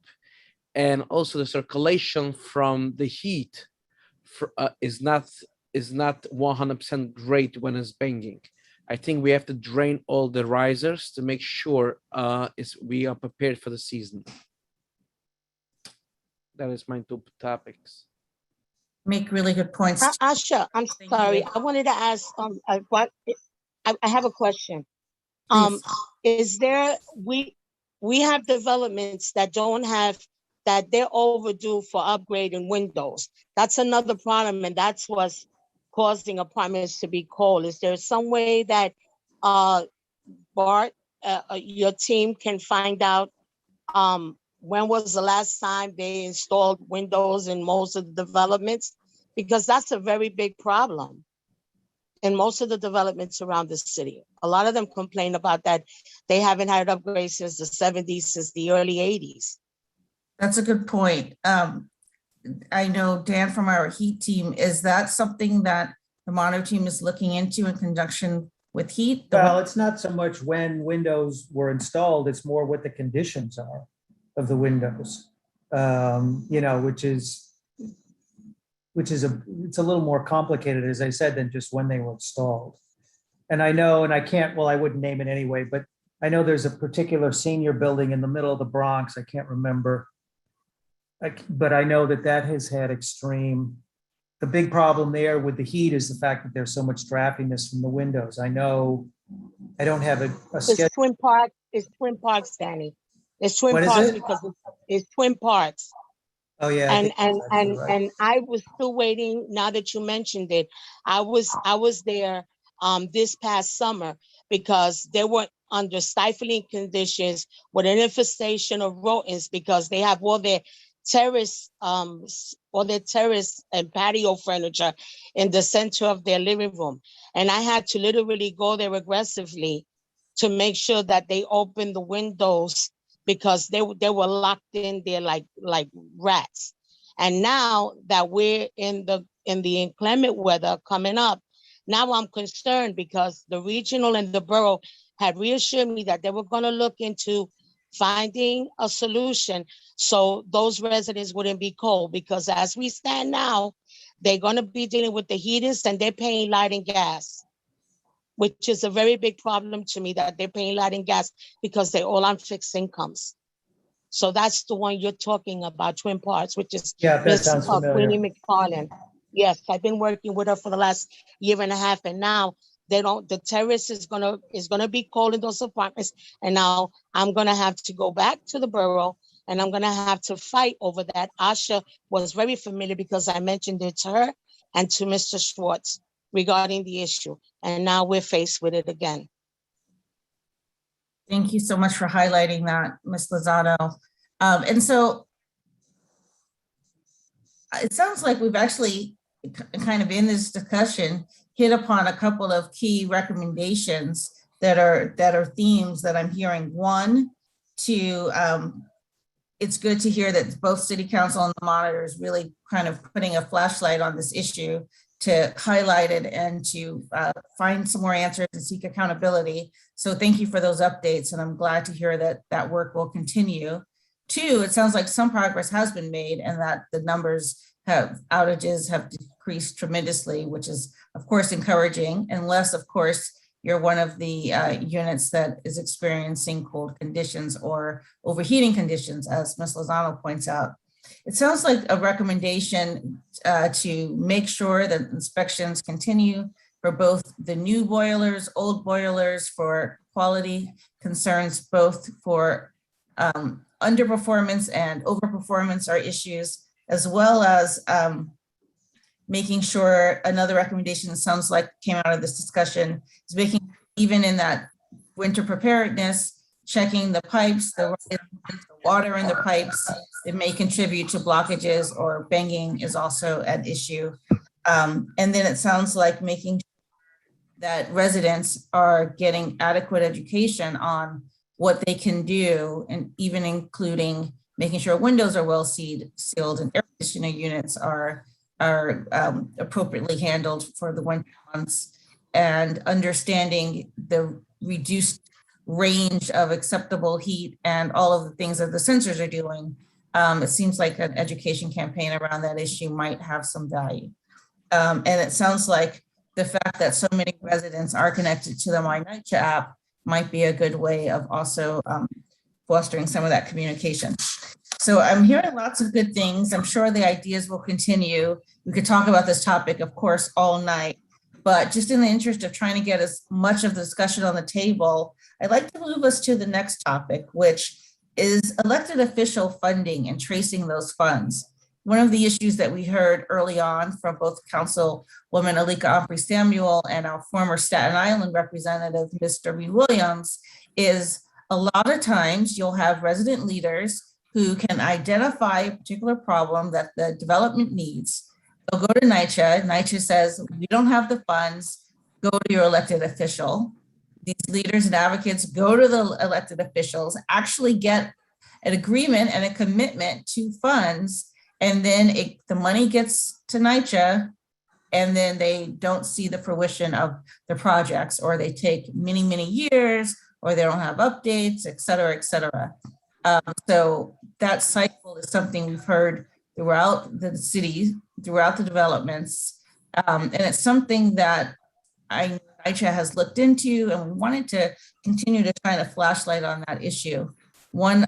Speaker 7: And also the circulation from the heat is not 100% great when it's banging. I think we have to drain all the risers to make sure we are prepared for the season. That is my two topics.
Speaker 2: Make really good points.
Speaker 6: Asha, I'm
Speaker 2: Thank
Speaker 6: sorry.
Speaker 2: you.
Speaker 6: I wanted to ask, I have a question.
Speaker 2: Please.
Speaker 6: Is there, we have developments that don't have, that they're overdue for upgrading windows. That's another problem, and that's what's causing apartments to be cold. Is there some way that Bart, your team can find out when was the last time they installed windows in most of the developments? Because that's a very big problem in most of the developments around the city. A lot of them complain about that. They haven't had upgrades since the 70s, since the early 80s.
Speaker 2: That's a good point. I know Dan from our heat team, is that something that the monitor team is looking into in conjunction with heat?
Speaker 5: Well, it's not so much when windows were installed, it's more what the conditions are of the windows, it's a little more complicated, as I said, than just when they were installed. And I know, and I wouldn't name it anyway, but I know there's a particular senior building in the middle of the Bronx. I can't remember. But I know that has had the big problem there with the heat is the fact that there's so much draftiness from the windows. I know, I don't have a schedule.
Speaker 6: It's Twin Parks, Danny. It's Twin
Speaker 5: What is
Speaker 6: Parks
Speaker 5: it?
Speaker 6: because it's Twin Parks.
Speaker 5: Oh, yeah.
Speaker 6: And I was still waiting, now that you mentioned it, I was there this past summer because they were under stifling conditions with an infestation of rodents because they have all their terrace and patio furniture in the center of their living room. And I had to literally go there aggressively to make sure that they opened the windows because they were locked in there like rats. And now that we're in the inclement weather coming up, now I'm concerned because the regional and the borough had reassured me that they were going to look into finding a solution so those residents wouldn't be cold, because as we stand now, they're going to be dealing with the heaters and they're paying light and gas, which is a very big problem to me, that they're paying light and gas because they're all on fixed incomes. So that's the one you're talking about, Twin Parks, which is Queenie McFarland. Yes, I've been working with her for the last year and a half, and now the terrace is gonna be cold in those apartments. And now I'm gonna have to go back to the borough and I'm gonna have to fight over that. Asha was very familiar because I mentioned it to her and to Mr. Schwartz regarding the issue. And now we're faced with it again.
Speaker 2: Thank you so much for highlighting that, Ms. Lozado. And so it sounds like we've actually kind of in this discussion hit upon a couple of key recommendations that are themes that I'm hearing. One, it's good to hear that both City Council and the monitor is really kind of putting a flashlight on this issue to highlight it and to find some more answers and seek accountability. So thank you for those updates, and I'm glad to hear that that work will continue. Two, it sounds like some progress has been made and that the numbers outages have decreased tremendously, which is of course encouraging, unless of course you're one of the units that is experiencing cold conditions or overheating conditions, as Ms. Lozano points out. It sounds like a recommendation to make sure that inspections continue for both the new boilers, old boilers, for quality concerns, both for underperformance and overperformance are issues, as well as making sure, another recommendation sounds like came out of this discussion, is making, even in that winter preparedness, checking the pipes, the water in the pipes. It may contribute to blockages, or banging is also an issue. And then it sounds like making sure that residents are getting adequate education on what they can do, and even including making sure windows are well sealed and air conditioning units are appropriately handled for the winter months, and understanding the reduced range of acceptable heat and all of the things that the sensors are doing. It seems like an education campaign around that issue might have some value. And it sounds like the fact that so many residents are connected to the My Nycha app might be a good way of also fostering some of that communication. So I'm hearing lots of good things. I'm sure the ideas will continue. We could talk about this topic, of course, all night, but just in the interest of trying to get as much of the discussion on the table, I'd like to move us to the next topic, which is elected official funding and tracing those funds. One of the issues that we heard early on from both Councilwoman Alika Ampry-Samuel and our former Staten Island representative, Mr. Reed Williams, is a lot of times you'll have resident leaders who can identify a particular problem that the development needs. They'll go to Nycha. Nycha says, we don't have the funds, go to your elected official. These leaders and advocates go to the elected officials, actually get an agreement and a commitment to funds, and then the money gets to Nycha, and then they don't see the fruition of the projects, or they take many, many years, or they don't have updates, et cetera, et cetera. So that cycle is something we've heard throughout the city, throughout the developments. And it's something that Nycha has looked into, and we wanted to continue to shine a flashlight on that issue. One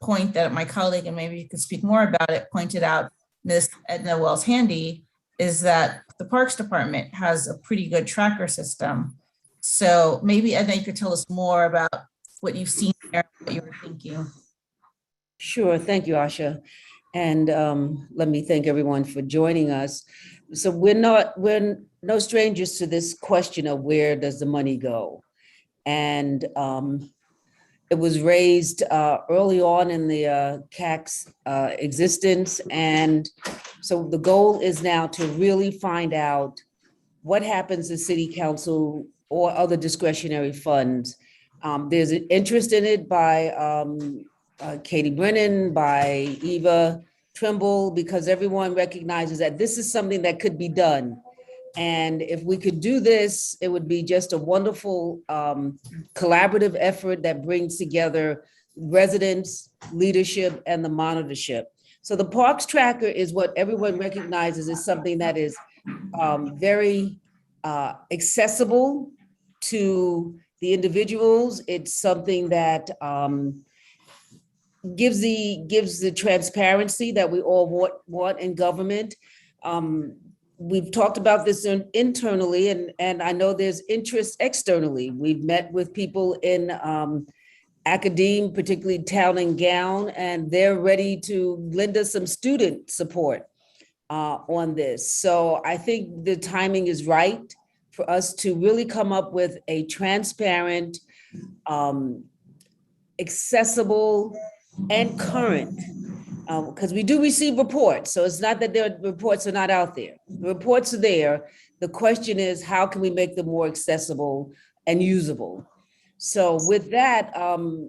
Speaker 2: point that my colleague, and maybe you could speak more about it, pointed out, Ms. Edna Wells Handy, is that the Parks Department has a pretty good tracker system. So maybe Edna, you could tell us more about what you've seen there, what you were thinking.
Speaker 8: Sure, thank you, Asha. And let me thank everyone for joining us. So we're no strangers to this question of where does the money go? And it was raised early on in the CAC's existence. And so the goal is now to really find out what happens in city council or other discretionary funds. There's an interest in it by Katie Brennan, by Eva Trimble, because everyone recognizes that this is something that could be done. And if we could do this, it would be just a wonderful collaborative effort that brings together residents, leadership, and the monitorship. So the Parks Tracker is what everyone recognizes as something that is very accessible to the individuals. It's something that gives the transparency that we all want in government. We've talked about this internally, and I know there's interest externally. We've met with people in academia, particularly Town and Gown, and they're ready to lend us some student support on this. So I think the timing is right for us to really come up with a transparent, accessible, and current, because we do receive reports. So it's not that their reports are not out there. The reports are there. The question is, how can we make them more accessible and usable? So with that,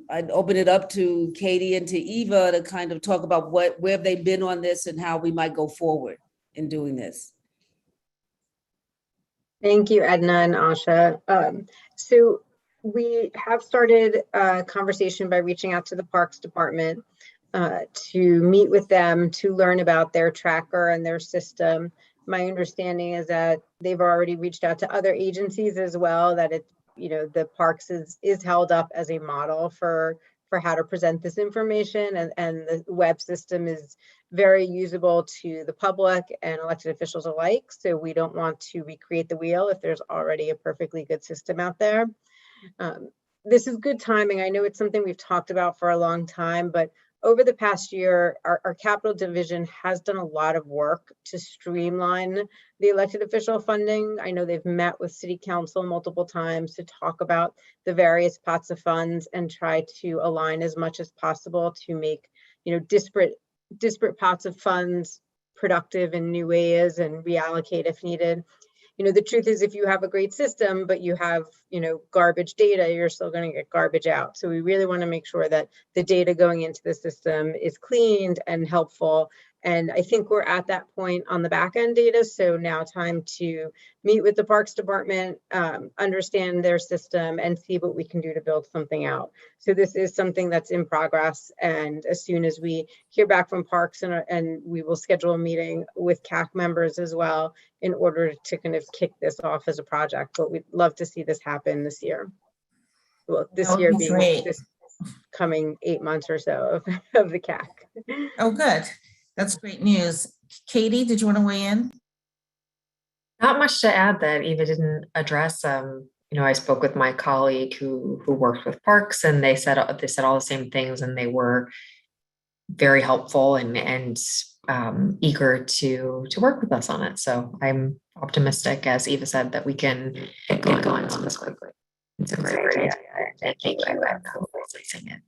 Speaker 8: I'd open it up to Katie and to Eva to kind of talk about where have they been on this and how we might go forward in doing this.
Speaker 9: Thank you, Edna and Asha. So we have started a conversation by reaching out to the Parks Department to meet with them to learn about their tracker and their system My understanding is that they've already reached out to other agencies as well, that it, the parks is held up as a model for how to present this information, and the web system is very usable to the public and elected officials alike. So we don't want to recreate the wheel if there's already a perfectly good system out there. This is good timing. I know it's something we've talked about for a long time, but over the past year, our capital division has done a lot of work to streamline the elected official funding. I know they've met with city council multiple times to talk about the various pots of funds and try to align as much as possible to make, disparate pots of funds productive in new ways and reallocate if needed. The truth is, if you have a great system, but you have, garbage data, you're still going to get garbage out. So we really want to make sure that the data going into the system is cleaned and helpful. And I think we're at that point on the back end data. So now time to meet with the Parks Department, understand their system, and see what we can do to build something out. So this is something that's in progress. And as soon as we hear back from Parks, and we will schedule a meeting with CAC members as well in order to kind of kick this off as a project. But we'd love to see this happen this year. Well, this year being
Speaker 2: great.
Speaker 9: this coming 8 months or so of the CAC.
Speaker 2: Oh, good. That's great news. Katie, did you want to weigh in?
Speaker 10: Not much to add that Eva didn't address. I spoke with my colleague who worked with parks, and they said all the same things, and they were very helpful and eager to work with us on it. So I'm optimistic, as Eva said, that we can get going on this quickly. It's a great idea. And thank you for releasing it.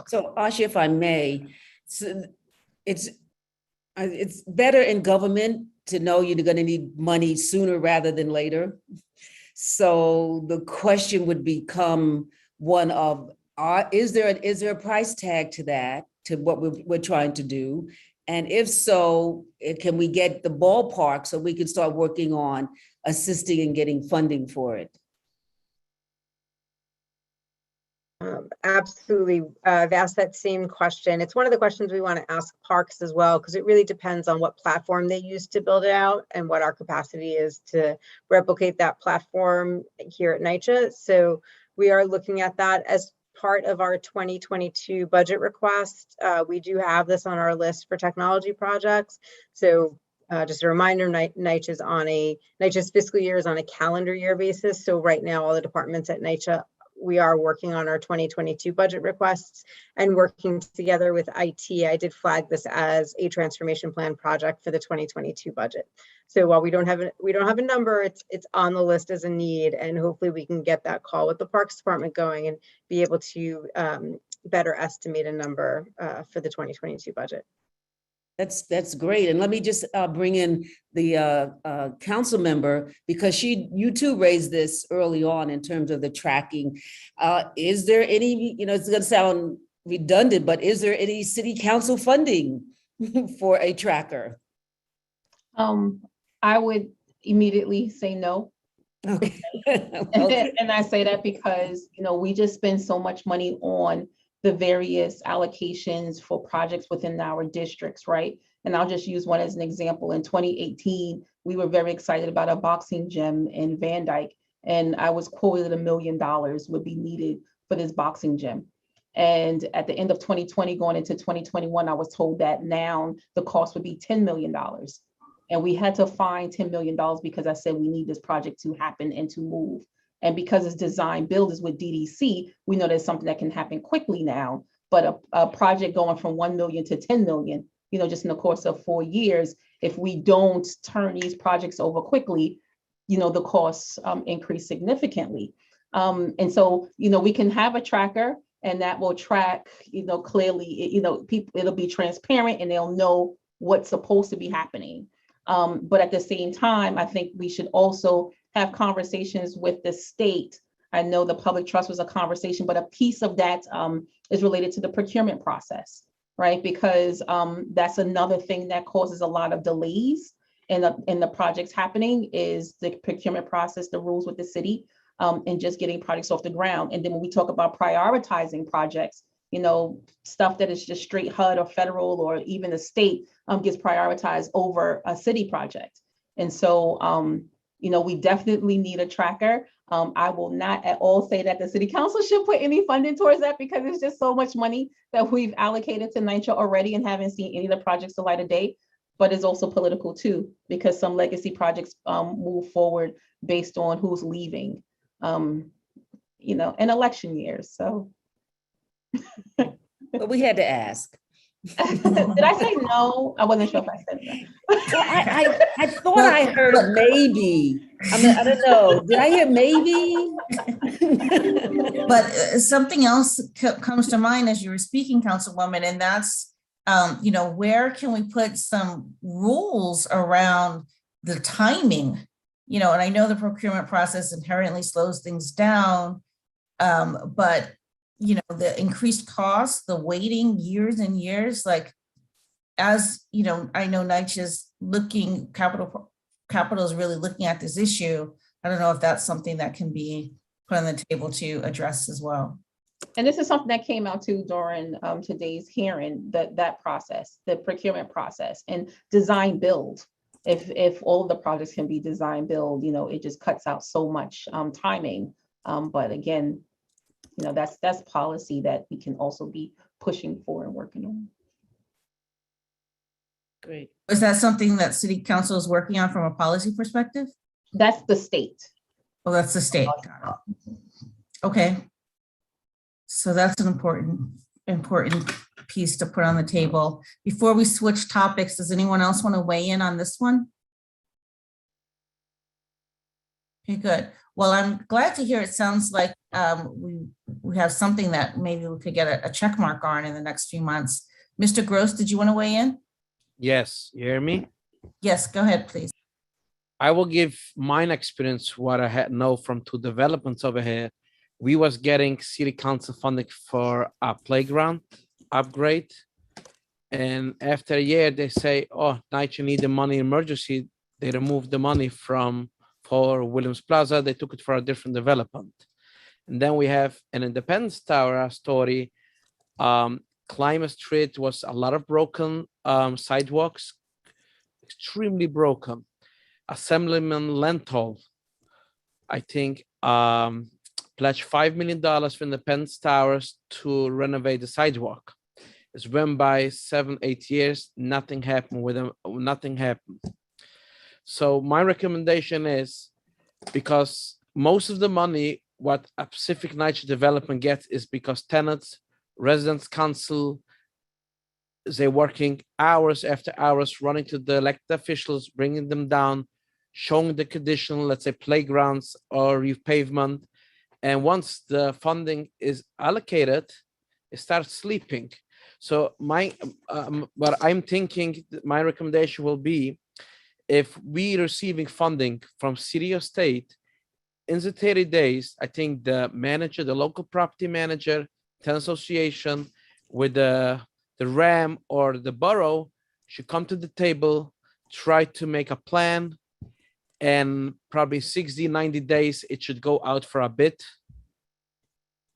Speaker 8: So Asha, if I may, so it's better in government to know you're going to need money sooner rather than later. So the question would become one of, is there a price tag to that, to what we're trying to do? And if so, can we get the ballpark so we can start working on assisting and getting funding for it?
Speaker 9: Absolutely. I've asked that same question. It's one of the questions we want to ask parks as well, because it really depends on what platform they use to build it out and what our capacity is to replicate that platform here at Nycha. So we are looking at that as part of our 2022 budget request. We do have this on our list for technology projects. So just a reminder, NYCHA's fiscal year is on a calendar year basis. So right now, all the departments at NYCHA, we are working on our 2022 budget requests and working together with IT. I did flag this as a transformation plan project for the 2022 budget. So while we don't have a number, it's on the list as a need, and hopefully we can get that call with the Parks Department going and be able to better estimate a number for the 2022 budget.
Speaker 8: That's great. And let me just bring in the council member, because you too raised this early on in terms of the tracking. Is there any, it's going to sound redundant, but is there any city council funding for a tracker?
Speaker 4: I would immediately say no.
Speaker 8: Okay.
Speaker 4: And I say that because, we just spend so much money on the various allocations for projects within our districts, right? And I'll just use one as an example. In 2018, we were very excited about a boxing gym in Van Dyke, and I was quoted $1 million would be needed for this boxing gym. And at the end of 2020, going into 2021, I was told that now the cost would be $10 million. And we had to find $10 million because I said we need this project to happen and to move. And because it's design build is with DDC, we know there's something that can happen quickly now. But a project going from 1 million to 10 million, just in the course of 4 years, if we don't turn these projects over quickly, the costs increase significantly. And so, we can have a tracker, and that will track, clearly, people, it'll be transparent and they'll know what's supposed to be happening. But at the same time, I think we should also have conversations with the state. I know the public trust was a conversation, but a piece of that is related to the procurement process, right? Because that's another thing that causes a lot of delays in the projects happening, is the procurement process, the rules with the city, and just getting projects off the ground. And then when we talk about prioritizing projects, stuff that is just straight HUD or federal or even the state gets prioritized over a city project. And so, we definitely need a tracker. I will not at all say that the city council should put any funding towards that because it's just so much money that we've allocated to Nycha already and haven't seen any of the projects to light of day. But it's also political too, because some legacy projects move forward based on who's leaving, in election years. So.
Speaker 8: But we had to ask.
Speaker 4: Did I say no? I wasn't sure if I said that.
Speaker 8: Well, I thought I heard a maybe. I don't know. Did I hear maybe?
Speaker 2: But something else comes to mind as you were speaking, Councilwoman, and that's, where can we put some rules around the timing? And I know the procurement process inherently slows things down, but the increased costs, the waiting years and years, like, as I know Nycha's capital is really looking at this issue. I don't know if that's something that can be put on the table to address as well.
Speaker 4: And this is something that came out too during today's hearing, that process, the procurement process and design build. If all of the projects can be design build, it just cuts out so much timing. But again, that's policy that we can also be pushing for and working on.
Speaker 8: Great.
Speaker 2: Is that something that City Council is working on from a policy perspective?
Speaker 4: That's the state.
Speaker 2: Oh, that's the state. Got it. Okay. So that's an important piece to put on the table. Before we switch topics, does anyone else want to weigh in on this one? Okay, good. Well, I'm glad to hear it sounds like we have something that maybe we could get a check mark on in the next few months. Mr. Gross, did you want to weigh in?
Speaker 7: Yes, you hear me?
Speaker 2: Yes, go ahead, please.
Speaker 7: I will give mine experience what I had know from two developments over here. We was getting city council funding for a playground upgrade. And after a year, they say, oh, Nycha need the money emergency. They removed the money for Williams Plaza. They took it for a different development. And then we have an Independence Tower story. Climate Street was a lot of broken sidewalks, extremely broken. Assemblyman Lenthal, I think, pledged $5 million for Independence Towers to renovate the sidewalk. It's been by 7-8 years, nothing happened with them, nothing happened. So my recommendation is, because most of the money what a Pacific Nycha development gets is because tenants, residents council, they're working hours after hours, running to the elected officials, bringing them down, showing the condition, let's say playgrounds or repavement. And once the funding is allocated, it starts sleeping. So what I'm thinking, my recommendation will be, if we receiving funding from city or state, in the 30 days, I think the manager, the local property manager, tenant association with the RAM or the borough should come to the table, try to make a plan, and probably 60, 90 days, it should go out for a bid.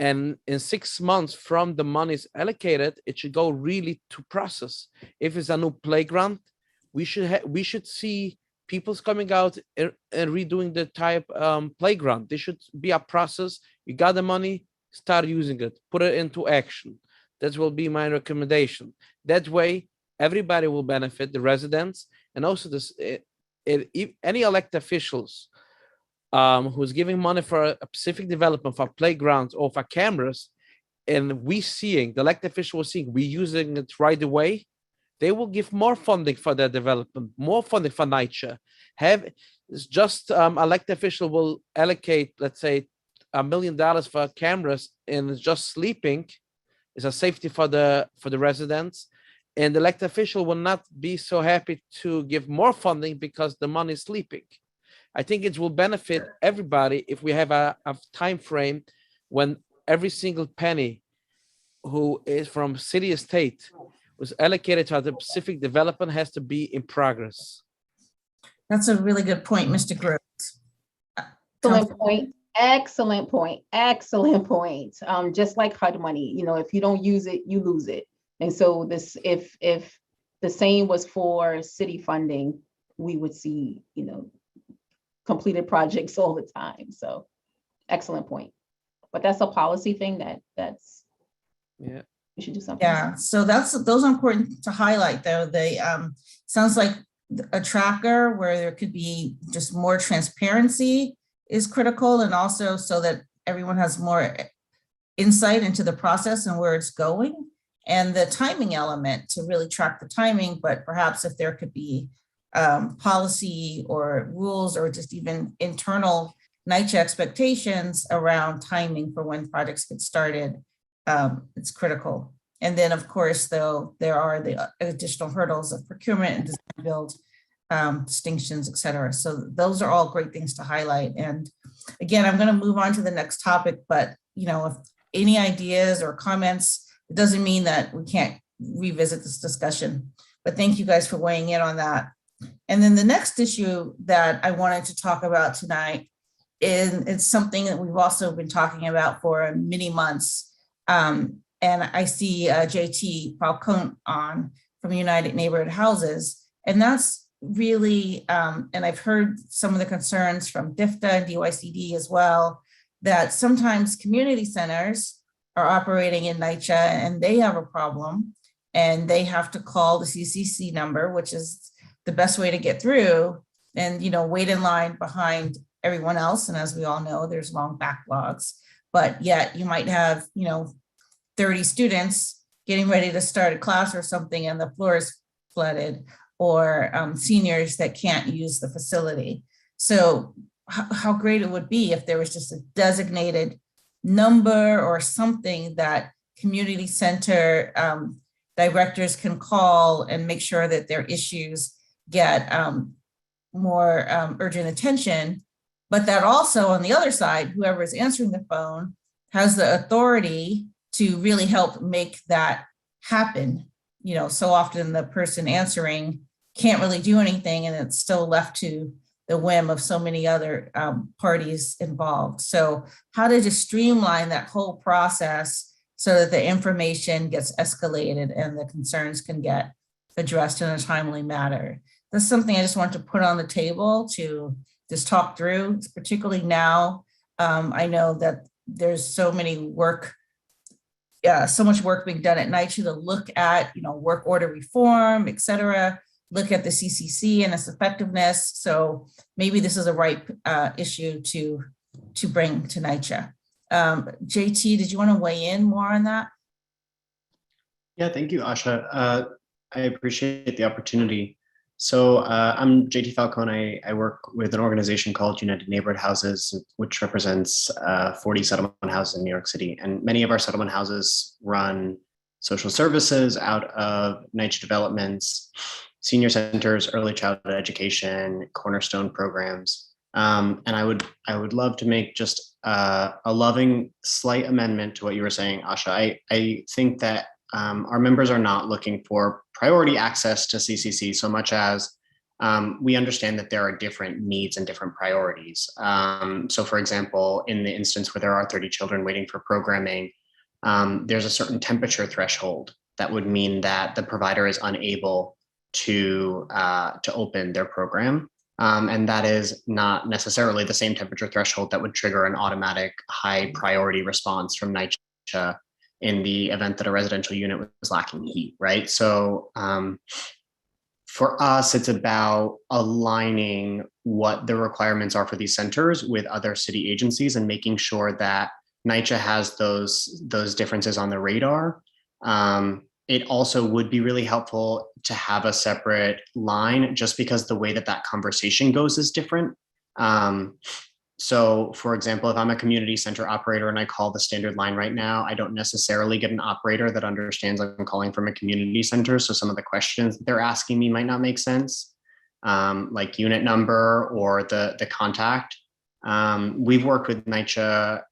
Speaker 7: And in 6 months from the money is allocated, it should go really to process. If it's a new playground, we should see people's coming out and redoing the type playground. There should be a process. You got the money, start using it, put it into action. That will be my recommendation. That way, everybody will benefit, the residents, and also any elected officials who's giving money for a specific development for playgrounds or for cameras, and the elected official was seeing, we using it right away, they will give more funding for their development, more funding for Nycha. Elected official will allocate, let's say, $1 million for cameras and just sleeping is a safety for the residents. And the elected official will not be so happy to give more funding because the money is sleeping. I think it will benefit everybody if we have a time frame when every single penny who is from city or state was allocated to a specific development has to be in progress.
Speaker 2: That's a really good point, Mr. Gross.
Speaker 4: Excellent point. Excellent point. Excellent point. Just like HUD money, if you don't use it, you lose it. And so if the same was for city funding, we would see, completed projects all the time. So excellent point. But that's a policy thing that's
Speaker 7: Yeah.
Speaker 4: we should do something.
Speaker 2: Yeah, so those are important to highlight though. They sounds like a tracker where there could be just more transparency is critical, and also so that everyone has more insight into the process and where it's going, and the timing element to really track the timing. But perhaps if there could be policy or rules or just even internal NYCHA expectations around timing for when projects get started, it's critical. And then of course, though, there are the additional hurdles of procurement and design build, distinctions, et cetera. So those are all great things to highlight. And again, I'm going to move on to the next topic, but if any ideas or comments, it doesn't mean that we can't revisit this discussion, but thank you guys for weighing in on that. And then the next issue that I wanted to talk about tonight is it's something that we've also been talking about for many months. And I see JT Falcone on from United Neighborhood Houses, and that's really, and I've heard some of the concerns from DIFTA and DYCD as well, that sometimes community centers are operating in NYCHA and they have a problem and they have to call the CCC number, which is the best way to get through, and wait in line behind everyone else. And as we all know, there's long backlogs, but yet you might have 30 students getting ready to start a class or something and the floor is flooded, or seniors that can't use the facility. So how great it would be if there was just a designated number or something that community center directors can call and make sure that their issues get more urgent attention, but that also on the other side, whoever is answering the phone has the authority to really help make that happen. So often the person answering can't really do anything and it's still left to the whim of so many other parties involved. So how to just streamline that whole process so that the information gets escalated and the concerns can get addressed in a timely manner. That's something I just want to put on the table to just talk through, particularly now. I know that there's so much work being done at NYCHA to look at, work order reform, et cetera, look at the CCC and its effectiveness. So maybe this is a ripe issue to bring to NYCHA. JT, did you want to weigh in more on that?
Speaker 11: Yeah, thank you, Asha. I appreciate the opportunity. So I'm JT Falcone. I work with an organization called United Neighborhood Houses, which represents 40 settlement houses in New York City. And many of our settlement houses run social services out of NYCHA developments, senior centers, early childhood education, cornerstone programs. And I would love to make just a loving slight amendment to what you were saying, Asha. I think that our members are not looking for priority access to CCC so much as we understand that there are different needs and different priorities. So for example, in the instance where there are 30 children waiting for programming, there's a certain temperature threshold that would mean that the provider is unable to open their program. And that is not necessarily the same temperature threshold that would trigger an automatic high priority response from NYCHA in the event that a residential unit was lacking heat, right? So for us, it's about aligning what the requirements are for these centers with other city agencies and making sure that NYCHA has those differences on the radar. It also would be really helpful to have a separate line just because the way that that conversation goes is different. So for example, if I'm a community center operator and I call the standard line right now, I don't necessarily get an operator that understands I'm calling from a community center. So some of the questions that they're asking me might not make sense, like unit number or the contact. We've worked with NYCHA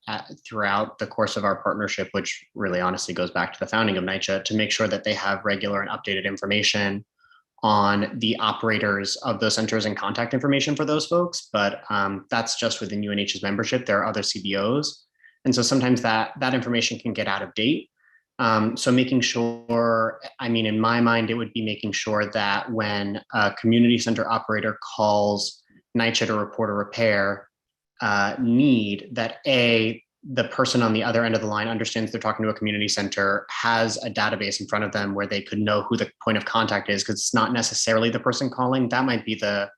Speaker 11: throughout the course of our partnership, which really honestly goes back to the founding of NYCHA, to make sure that they have regular and updated information on the operators of those centers and contact information for those folks. But that's just within UNH's membership. There are other CBOs. And so sometimes that information can get out of date. So making sure, I mean, in my mind, it would be making sure that when a community center operator calls Nycha to report a repair need, that the person on the other end of the line understands they're talking to a community center, has a database in front of them where they could know who the point of contact is, because it's not necessarily the person calling. That might be the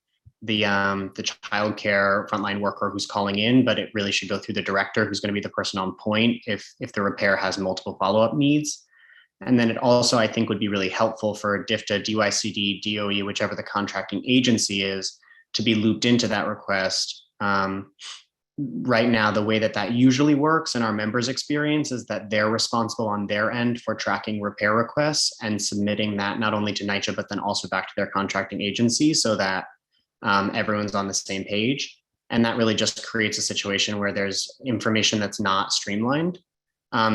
Speaker 11: childcare frontline worker who's calling in, but it really should go through the director, who's going to be the person on point if the repair has multiple follow-up needs. And then it also, I think, would be really helpful for DFTA, DYCD, DOE, whichever the contracting agency is, to be looped into that request. Right now, the way that usually works in our members' experience is that they're responsible on their end for tracking repair requests and submitting that not only to NYCHA, but then also back to their contracting agency, so that everyone's on the same page. And that really just creates a situation where there's information that's not streamlined.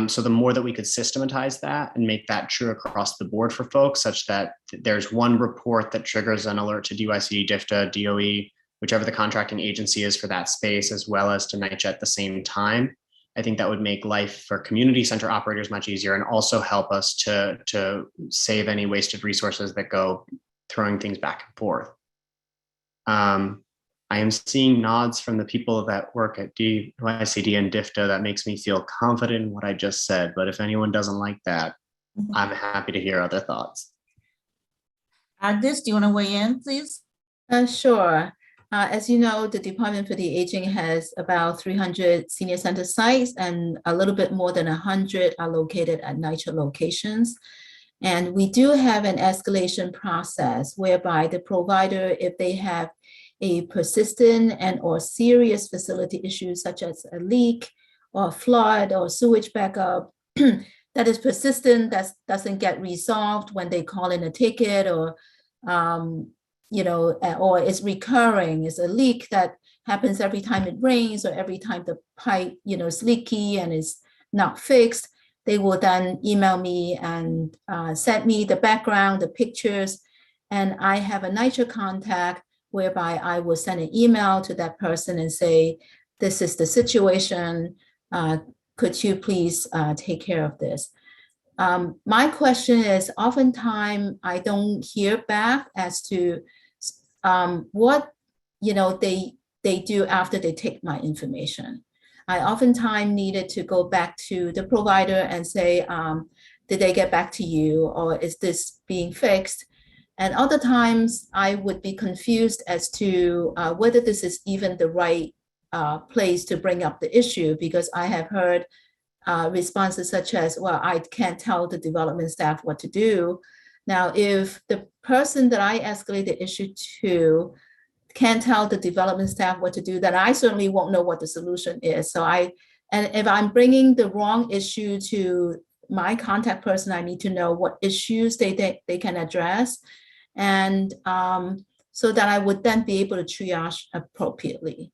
Speaker 11: So the more that we could systematize that and make that true across the board for folks, such that there's one report that triggers an alert to DYCD, DFTA, DOE, whichever the contracting agency is for that space, as well as to NYCHA at the same time, I think that would make life for community center operators much easier, and also help us to save any wasted resources that go throwing things back and forth. I am seeing nods from the people that work at DYCD and DFTA. That makes me feel confident in what I just said, but if anyone doesn't like that, I'm happy to hear other thoughts.
Speaker 2: Agnes, do you want to weigh in, please?
Speaker 12: Sure. As you know, the Department for the Aging has about 300 senior center sites, and a little bit more than 100 are located at NYCHA locations. And we do have an escalation process whereby the provider, if they have a persistent and or serious facility issues such as a leak or flood or sewage backup that is persistent, that doesn't get resolved when they call in a ticket, or or it's recurring, it's a leak that happens every time it rains or every time the pipe is leaky and is not fixed, they will then email me and send me the background, the pictures, and I have a NYCHA contact whereby I will send an email to that person and say, this is the situation, could you please take care of this? My question is, oftentimes I don't hear back as to what they do after they take my information. I oftentimes needed to go back to the provider and say, did they get back to you, or is this being fixed? And other times I would be confused as to whether this is even the right place to bring up the issue, because I have heard responses such as, well, I can't tell the development staff what to do. Now, if the person that I escalate the issue to can't tell the development staff what to do, then I certainly won't know what the solution is. And if I'm bringing the wrong issue to my contact person, I need to know what issues they can address. And so that I would then be able to triage appropriately.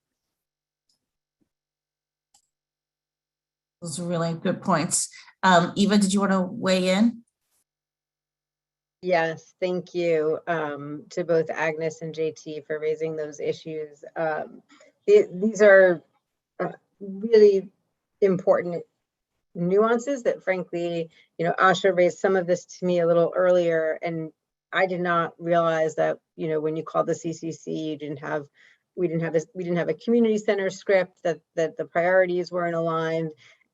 Speaker 2: Those are really good points. Eva, did you want to weigh in?
Speaker 9: Yes, thank you to both Agnes and JT for raising those issues. These are really important nuances that, frankly, Asha raised some of this to me a little earlier, and I did not realize that, when you called the CCC, we didn't have a community center script, that the priorities weren't aligned.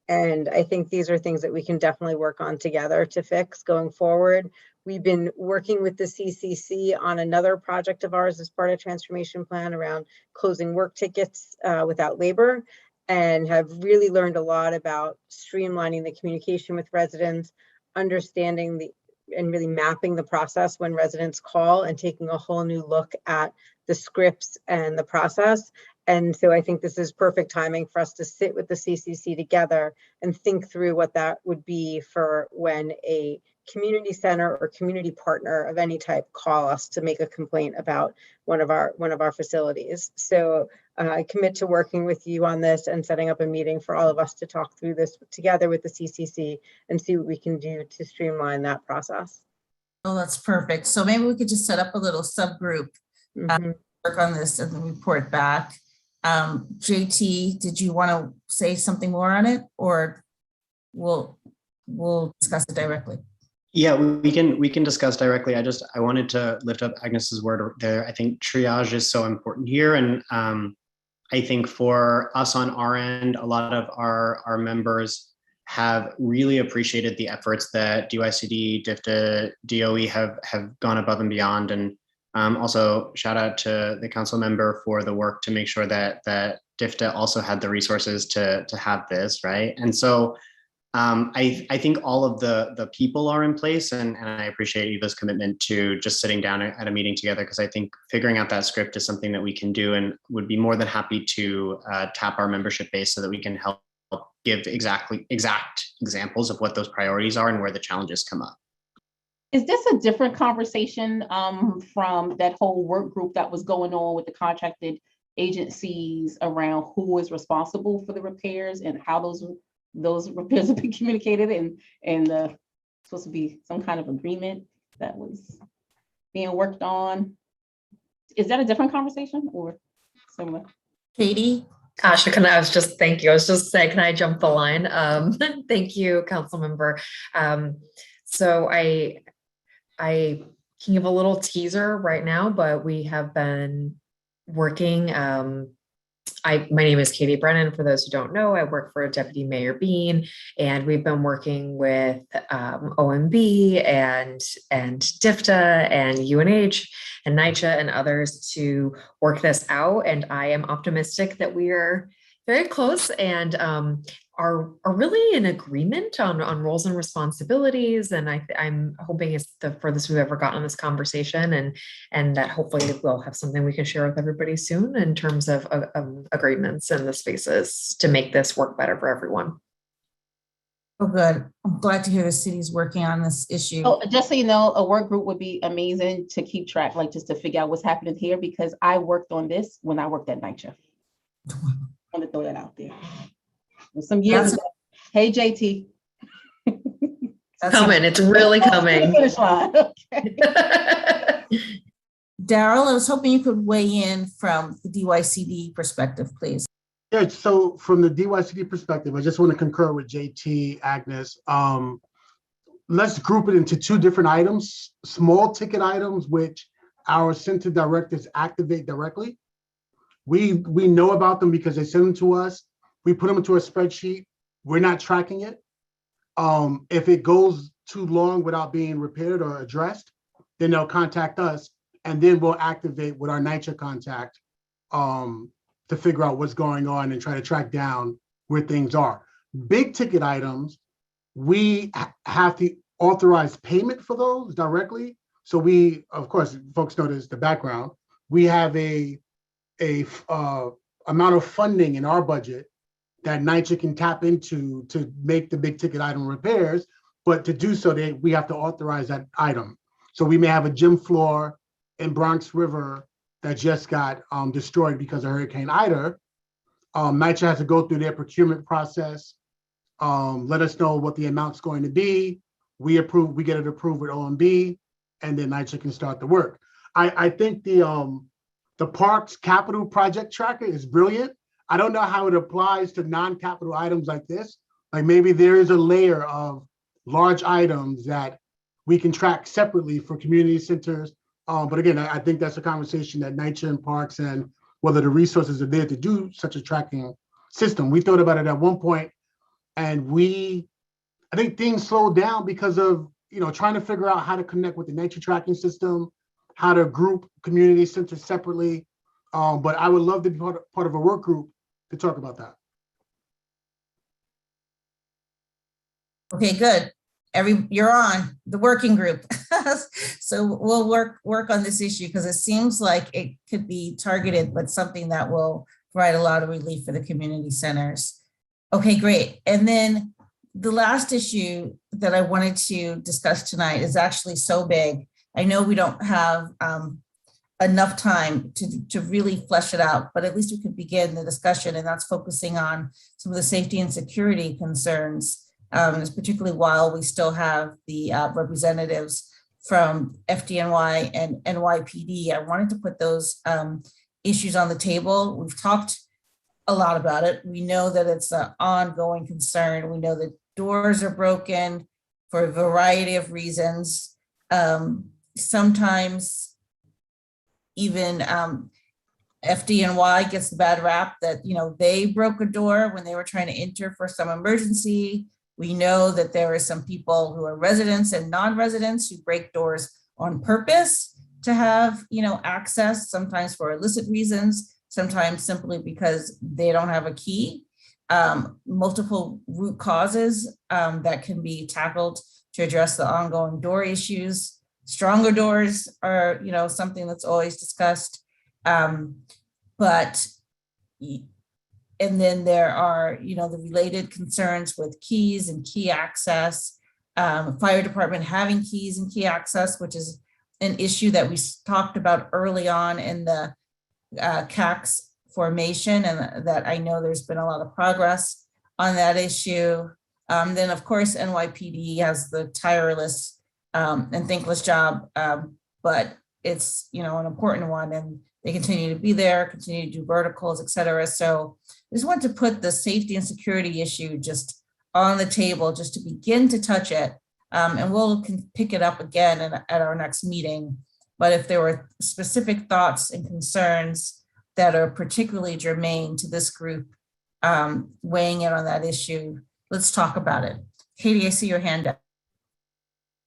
Speaker 9: And I think these are things that we can definitely work on together to fix going forward. We've been working with the CCC on another project of ours as part of transformation plan around closing work tickets without labor, and have really learned a lot about streamlining the communication with residents, understanding and really mapping the process when residents call, and taking a whole new look at the scripts and the process. And so I think this is perfect timing for us to sit with the CCC together and think through what that would be for when a community center or community partner of any type call us to make a complaint about one of our facilities. So I commit to working with you on this and setting up a meeting for all of us to talk through this together with the CCC and see what we can do to streamline that process.
Speaker 2: Oh, that's perfect. So maybe we could just set up a little subgroup, work on this and then report back. JT, did you want to say something more on it, or we'll we'll discuss it directly.
Speaker 11: Yeah, we can discuss directly. I wanted to lift up Agnes's word there. I think triage is so important here, and I think for us on our end, a lot of our members have really appreciated the efforts that DYCD, DIFTA, DOE have gone above and beyond, and also shout out to the council member for the work to make sure that DIFTA also had the resources to have this, right? And so I think all of the people are in place, and I appreciate Eva's commitment to just sitting down at a meeting together, because I think figuring out that script is something that we can do, and would be more than happy to tap our membership base so that we can help give exact examples of what those priorities are and where the challenges come up.
Speaker 4: Is this a different conversation from that whole work group that was going on with the contracted agencies around who is responsible for the repairs and how those repairs have been communicated, and supposed to be some kind of agreement that was being worked on? Is that a different conversation or similar?
Speaker 2: Katie?
Speaker 10: Asha, thank you. I was just saying, can I jump the line? Thank you, council member. So I can give a little teaser right now, but we have been working. My name is Katie Brennan. For those who don't know, I work for Deputy Mayor Bean, and we've been working with OMB and DIFTA and UNH and Nycha and others to work this out. And I am optimistic that we are very close and are really in agreement on roles and responsibilities. And I'm hoping it's the furthest we've ever gotten in this conversation, and that hopefully we'll have something we can share with everybody soon in terms of agreements and the spaces to make this work better for everyone.
Speaker 2: Oh, good. I'm glad to hear the city's working on this issue.
Speaker 4: Oh, just so you know, a work group would be amazing to keep track, like just to figure out what's happening here, because I worked on this when I worked at Nycha. I want to throw that out there. Some years ago. Hey, JT.
Speaker 10: Coming. It's really coming.
Speaker 4: Finish line. Okay.
Speaker 2: Daryl, I was hoping you could weigh in from the DYCD perspective, please.
Speaker 13: Yeah, so from the DYCD perspective, I just want to concur with JT, Agnes. Let's group it into two different items: small ticket items, which our center directors activate directly. We know about them because they send them to us. We put them into a spreadsheet. We're not tracking it. If it goes too long without being repaired or addressed, then they'll contact us, and then we'll activate with our Nycha contact to figure out what's going on and try to track down where things are. Big ticket items, we have to authorize payment for those directly. So we, of course, folks notice the background. We have a amount of funding in our budget that Nycha can tap into to make the big ticket item repairs, but to do so, we have to authorize that item. So we may have a gym floor in Bronx River that just got destroyed because of Hurricane Ida. Nycha has to go through their procurement process, let us know what the amount's going to be. We get it approved with OMB, and then Nycha can start the work. I think the parks capital project tracker is brilliant. I don't know how it applies to non-capital items like this. Like maybe there is a layer of large items that we can track separately for community centers. But again, I think that's a conversation that Nycha and parks and whether the resources are there to do such a tracking system. We thought about it at one point, and I think things slowed down because of trying to figure out how to connect with the Nycha tracking system, how to group community centers separately. But I would love to be part of a work group to talk about that.
Speaker 2: Okay, good. You're on the working group. So we'll work on this issue because it seems like it could be targeted, but something that will provide a lot of relief for the community centers. Okay, great. And then the last issue that I wanted to discuss tonight is actually so big. I know we don't have enough time to really flesh it out, but at least we could begin the discussion, and that's focusing on some of the safety and security concerns, particularly while we still have the representatives from FDNY and NYPD. I wanted to put those issues on the table. We've talked a lot about it. We know that it's an ongoing concern. We know that doors are broken for a variety of reasons. Sometimes even FDNY gets the bad rap that, they broke a door when they were trying to enter for some emergency. We know that there are some people who are residents and non-residents who break doors on purpose to have, access, sometimes for illicit reasons, sometimes simply because they don't have a key. Multiple root causes that can be tackled to address the ongoing door issues. Stronger doors are, something that's always discussed. And then there are, the related concerns with keys and key access, fire department having keys and key access, which is an issue that we talked about early on in the CAC's formation, and that I know there's been a lot of progress on that issue. Then of course, NYPD has the tireless and thankless job, but it's, an important one, and they continue to be there, continue to do verticals, et cetera. So I just want to put the safety and security issue just on the table, just to begin to touch it. And we'll pick it up again at our next meeting. But if there were specific thoughts and concerns that are particularly germane to this group weighing in on that issue, let's talk about it. Katie, I see your hand up.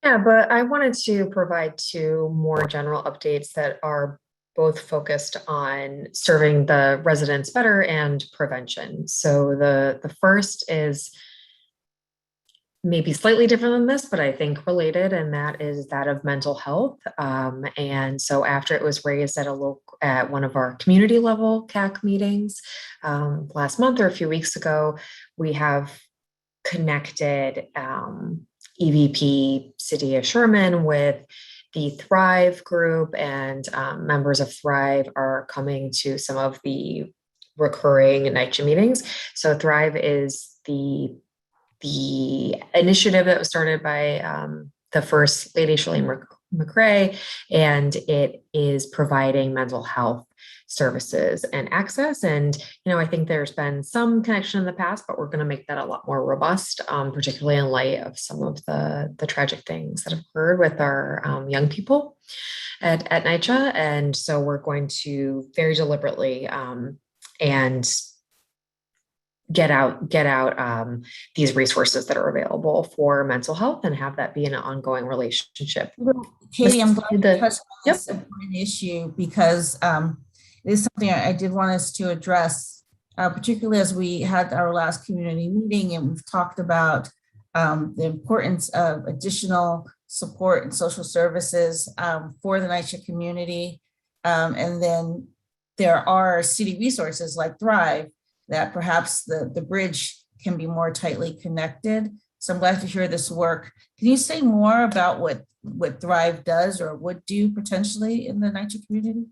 Speaker 10: Yeah, but I wanted to provide two more general updates that are both focused on serving the residents better and prevention. So the first is maybe slightly different than this, but I think related, and that is that of mental health. And so after it was raised at one of our community level CAC meetings last month or a few weeks ago, we have connected EVP Cydia Sherman with the Thrive group, and members of Thrive are coming to some of the recurring Nycha meetings. So Thrive is the initiative that was started by the First Lady, Shalane McRae, and it is providing mental health services and access. And, I think there's been some connection in the past, but we're going to make that a lot more robust, particularly in light of some of the tragic things that have occurred with our young people at Nycha. And so we're going to very deliberately and get out these resources that are available for mental health and have that be an ongoing relationship.
Speaker 2: Katie, I'm glad you touched on this important issue, because it is something I did want us to address, particularly as we had our last community meeting, and we've talked about the importance of additional support and social services for the Nycha community. And then there are city resources like Thrive that perhaps the bridge can be more tightly connected. So I'm glad to hear this work. Can you say more about what Thrive does or would do potentially in the Nycha community?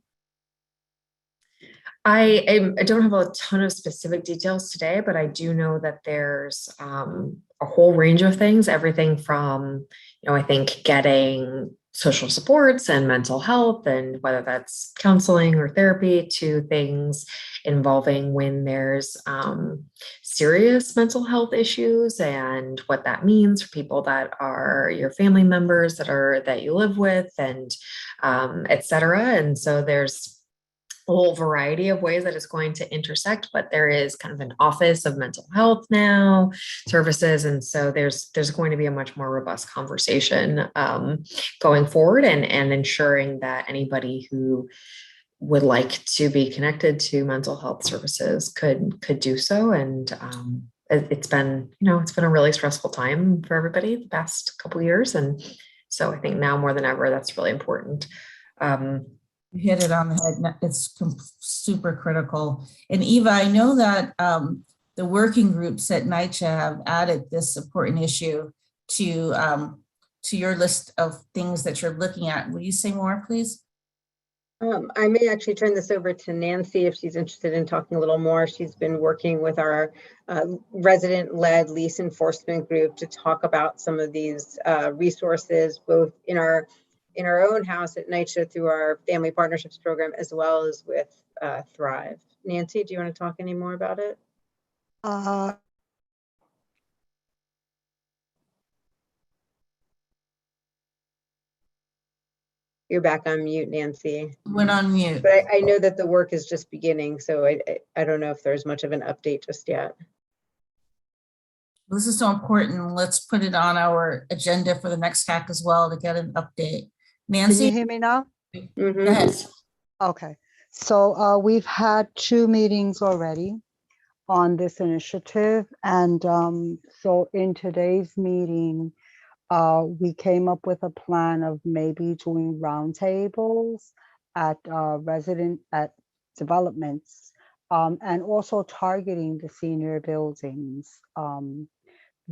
Speaker 10: I don't have a ton of specific details today, but I do know that there's a whole range of things, everything from, I think getting social supports and mental health, and whether that's counseling or therapy, to things involving when there's serious mental health issues and what that means for people that are your family members that you live with, and et cetera. And so there's a whole variety of ways that it's going to intersect, but there is kind of an office of mental health now services. And so there's going to be a much more robust conversation going forward, and ensuring that anybody who would like to be connected to mental health services could do so. And it's been a really stressful time for everybody the past couple of years. And so I think now more than ever, that's really important.
Speaker 2: You hit it on the head. It's super critical. And Eva, I know that the working groups at Nycha have added this important issue to your list of things that you're looking at. Will you say more, please?
Speaker 9: I may actually turn this over to Nancy if she's interested in talking a little more. She's been working with our resident-led lease enforcement group to talk about some of these resources, both in our own house at Nycha through our family partnerships program, as well as with Thrive. Nancy, do you want to talk any more about it? you're back on mute, Nancy.
Speaker 2: Went on mute.
Speaker 9: But I know that the work is just beginning, so I don't know if there's much of an update just yet.
Speaker 2: This is so important. Let's put it on our agenda for the next CAC as well to get an update.
Speaker 14: Can you
Speaker 2: Nancy?
Speaker 14: hear me now?
Speaker 9: Mhm.
Speaker 2: Go ahead.
Speaker 14: Okay, so we've had 2 meetings already on this initiative. And so in today's meeting, we came up with a plan of maybe doing roundtables at at developments, and also targeting the senior buildings,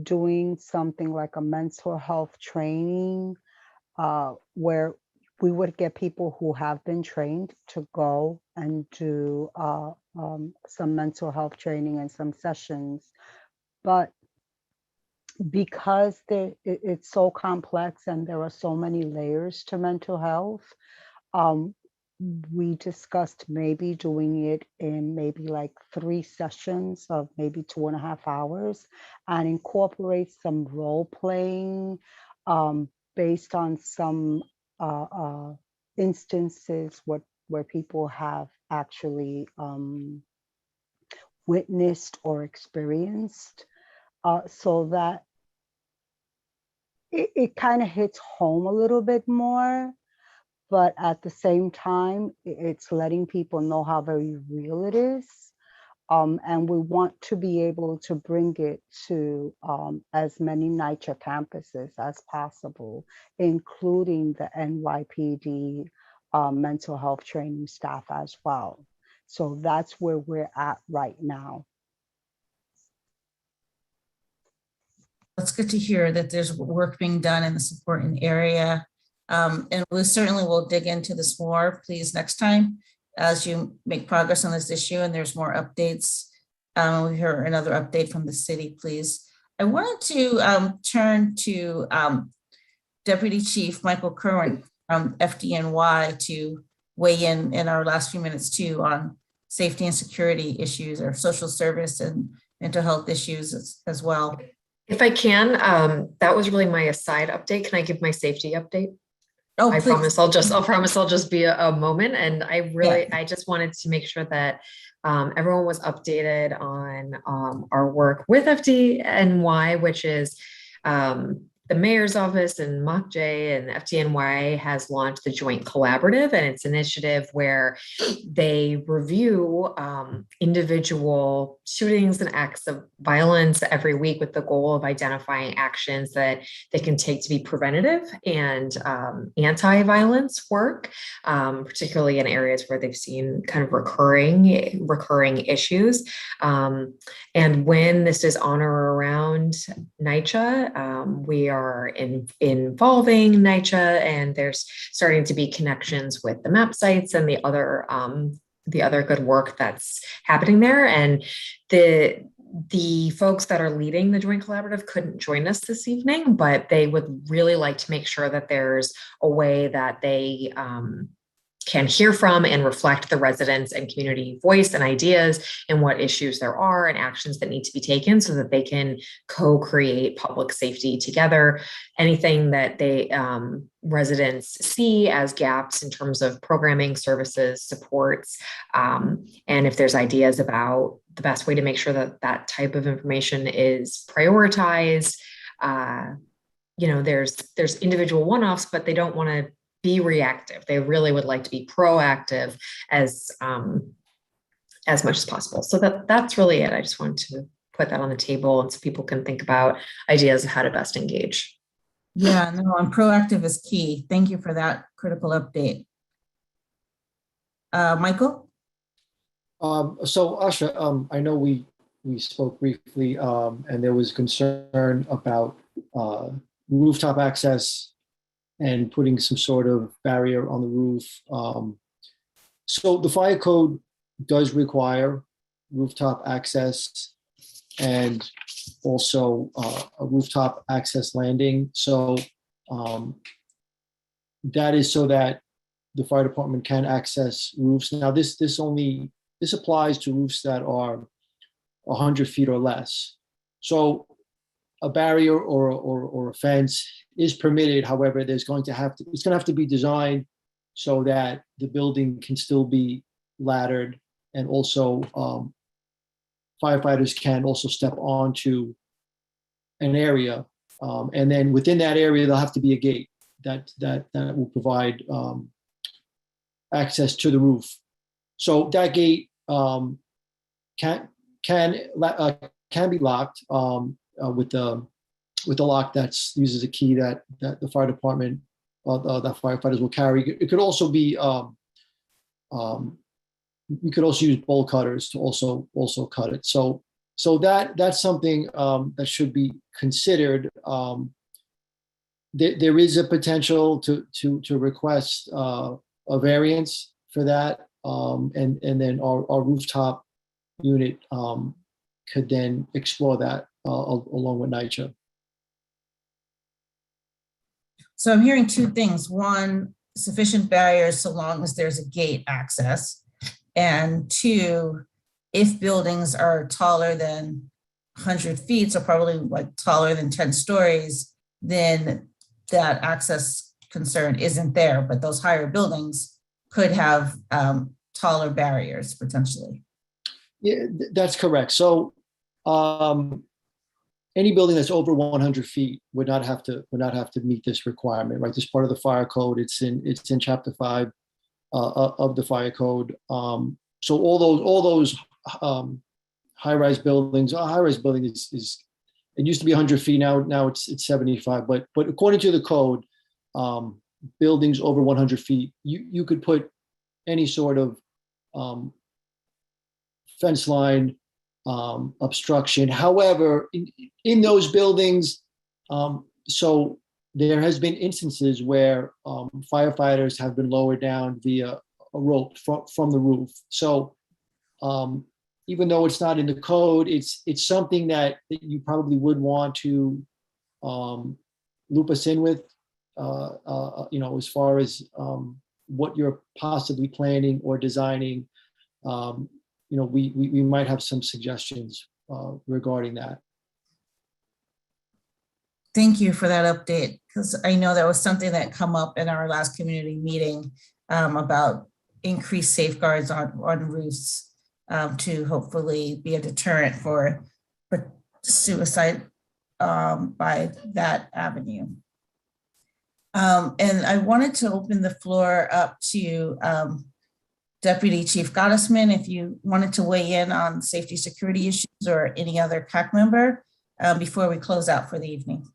Speaker 14: doing something like a mental health training, where we would get people who have been trained to go and do some mental health training and some sessions. But because it's so complex and there are so many layers to mental health, we discussed maybe doing it in maybe like 3 sessions of maybe 2.5 hours, and incorporate some role playing based on some instances where people have actually witnessed or experienced, so that it kind of hits home a little bit more, but at the same time, it's letting people know how very real it is. And we want to be able to bring it to as many Nycha campuses as possible, including the NYPD mental health training staff as well. So that's where we're at right now.
Speaker 2: It's good to hear that there's work being done in this important area. And we certainly will dig into this more, please, next time, as you make progress on this issue and there's more updates. We hear another update from the city, please. I wanted to turn to Deputy Chief Michael Kerwin from FDNY to weigh in our last few minutes too on safety and security issues or social service and mental health issues as well.
Speaker 10: If I can, that was really my aside update. Can I give my safety update?
Speaker 2: Oh,
Speaker 10: I
Speaker 2: please.
Speaker 10: promise I'll just be a moment. And I just wanted to make sure that everyone was updated on our work with FDNY, which is the mayor's office and MOCJ and FDNY has launched the Joint Collaborative, and it's an initiative where they review individual shootings and acts of violence every week with the goal of identifying actions that they can take to be preventative and anti-violence work, particularly in areas where they've seen kind of recurring issues. And when this is on or around NYCHA, we are involving NYCHA, and there's starting to be connections with the map sites and the other good work that's happening there. And the folks that are leading the Joint Collaborative couldn't join us this evening, but they would really like to make sure that there's a way that they can hear from and reflect the residents and community voice and ideas and what issues there are and actions that need to be taken so that they can co-create public safety together. Anything that they residents see as gaps in terms of programming, services, supports, and if there's ideas about the best way to make sure that that type of information is prioritized. There's individual one-offs, but they don't want to be reactive. They really would like to be proactive as much as possible. So that's really it. I just wanted to put that on the table and so people can think about ideas of how to best engage.
Speaker 2: Yeah, no, and proactive is key. Thank you for that critical update. Michael?
Speaker 15: So Asha, I know we spoke briefly and there was concern about rooftop access and putting some sort of barrier on the roof. So the fire code does require rooftop access and also a rooftop access landing. So that is so that the fire department can access roofs. Now this applies to roofs that are 100 feet or less. So a barrier or a fence is permitted. However, it's going to have to be designed so that the building can still be laddered, and also firefighters can also step onto an area. And then within that area, there'll have to be a gate that will provide access to the roof. So that gate can be locked with the lock that's uses a key that the fire department that firefighters will carry. It could also be we could also use bolt cutters to also cut it. So that's something that should be considered. There is a potential to request a variance for that, and then our rooftop unit could then explore that along with Nycha.
Speaker 2: So I'm hearing two things. One, sufficient barriers so long as there's a gate access. And two, if buildings are taller than 100 feet, so probably like taller than 10 stories, then that access concern isn't there, but those higher buildings could have taller barriers potentially.
Speaker 15: Yeah, that's correct. So any building that's over 100 feet would not have to meet this requirement, right? This part of the fire code. It's in Chapter 5 of the fire code. So all those high-rise buildings. A high-rise building is it used to be 100 feet. Now it's 75. But according to the code, buildings over 100 feet, you could put any sort of fence line, obstruction. However, in those buildings, so there has been instances where firefighters have been lowered down via a rope from the roof. So even though it's not in the code, it's something that you probably would want to loop us in with, as far as what you're possibly planning or designing. We might have some suggestions regarding that.
Speaker 2: Thank you for that update, because I know that was something that come up in our last community meeting about increased safeguards on roofs to hopefully be a deterrent for suicide by that avenue. And I wanted to open the floor up to Deputy Chief Gottesman, if you wanted to weigh in on safety security issues or any other CAC member before we close out for the evening.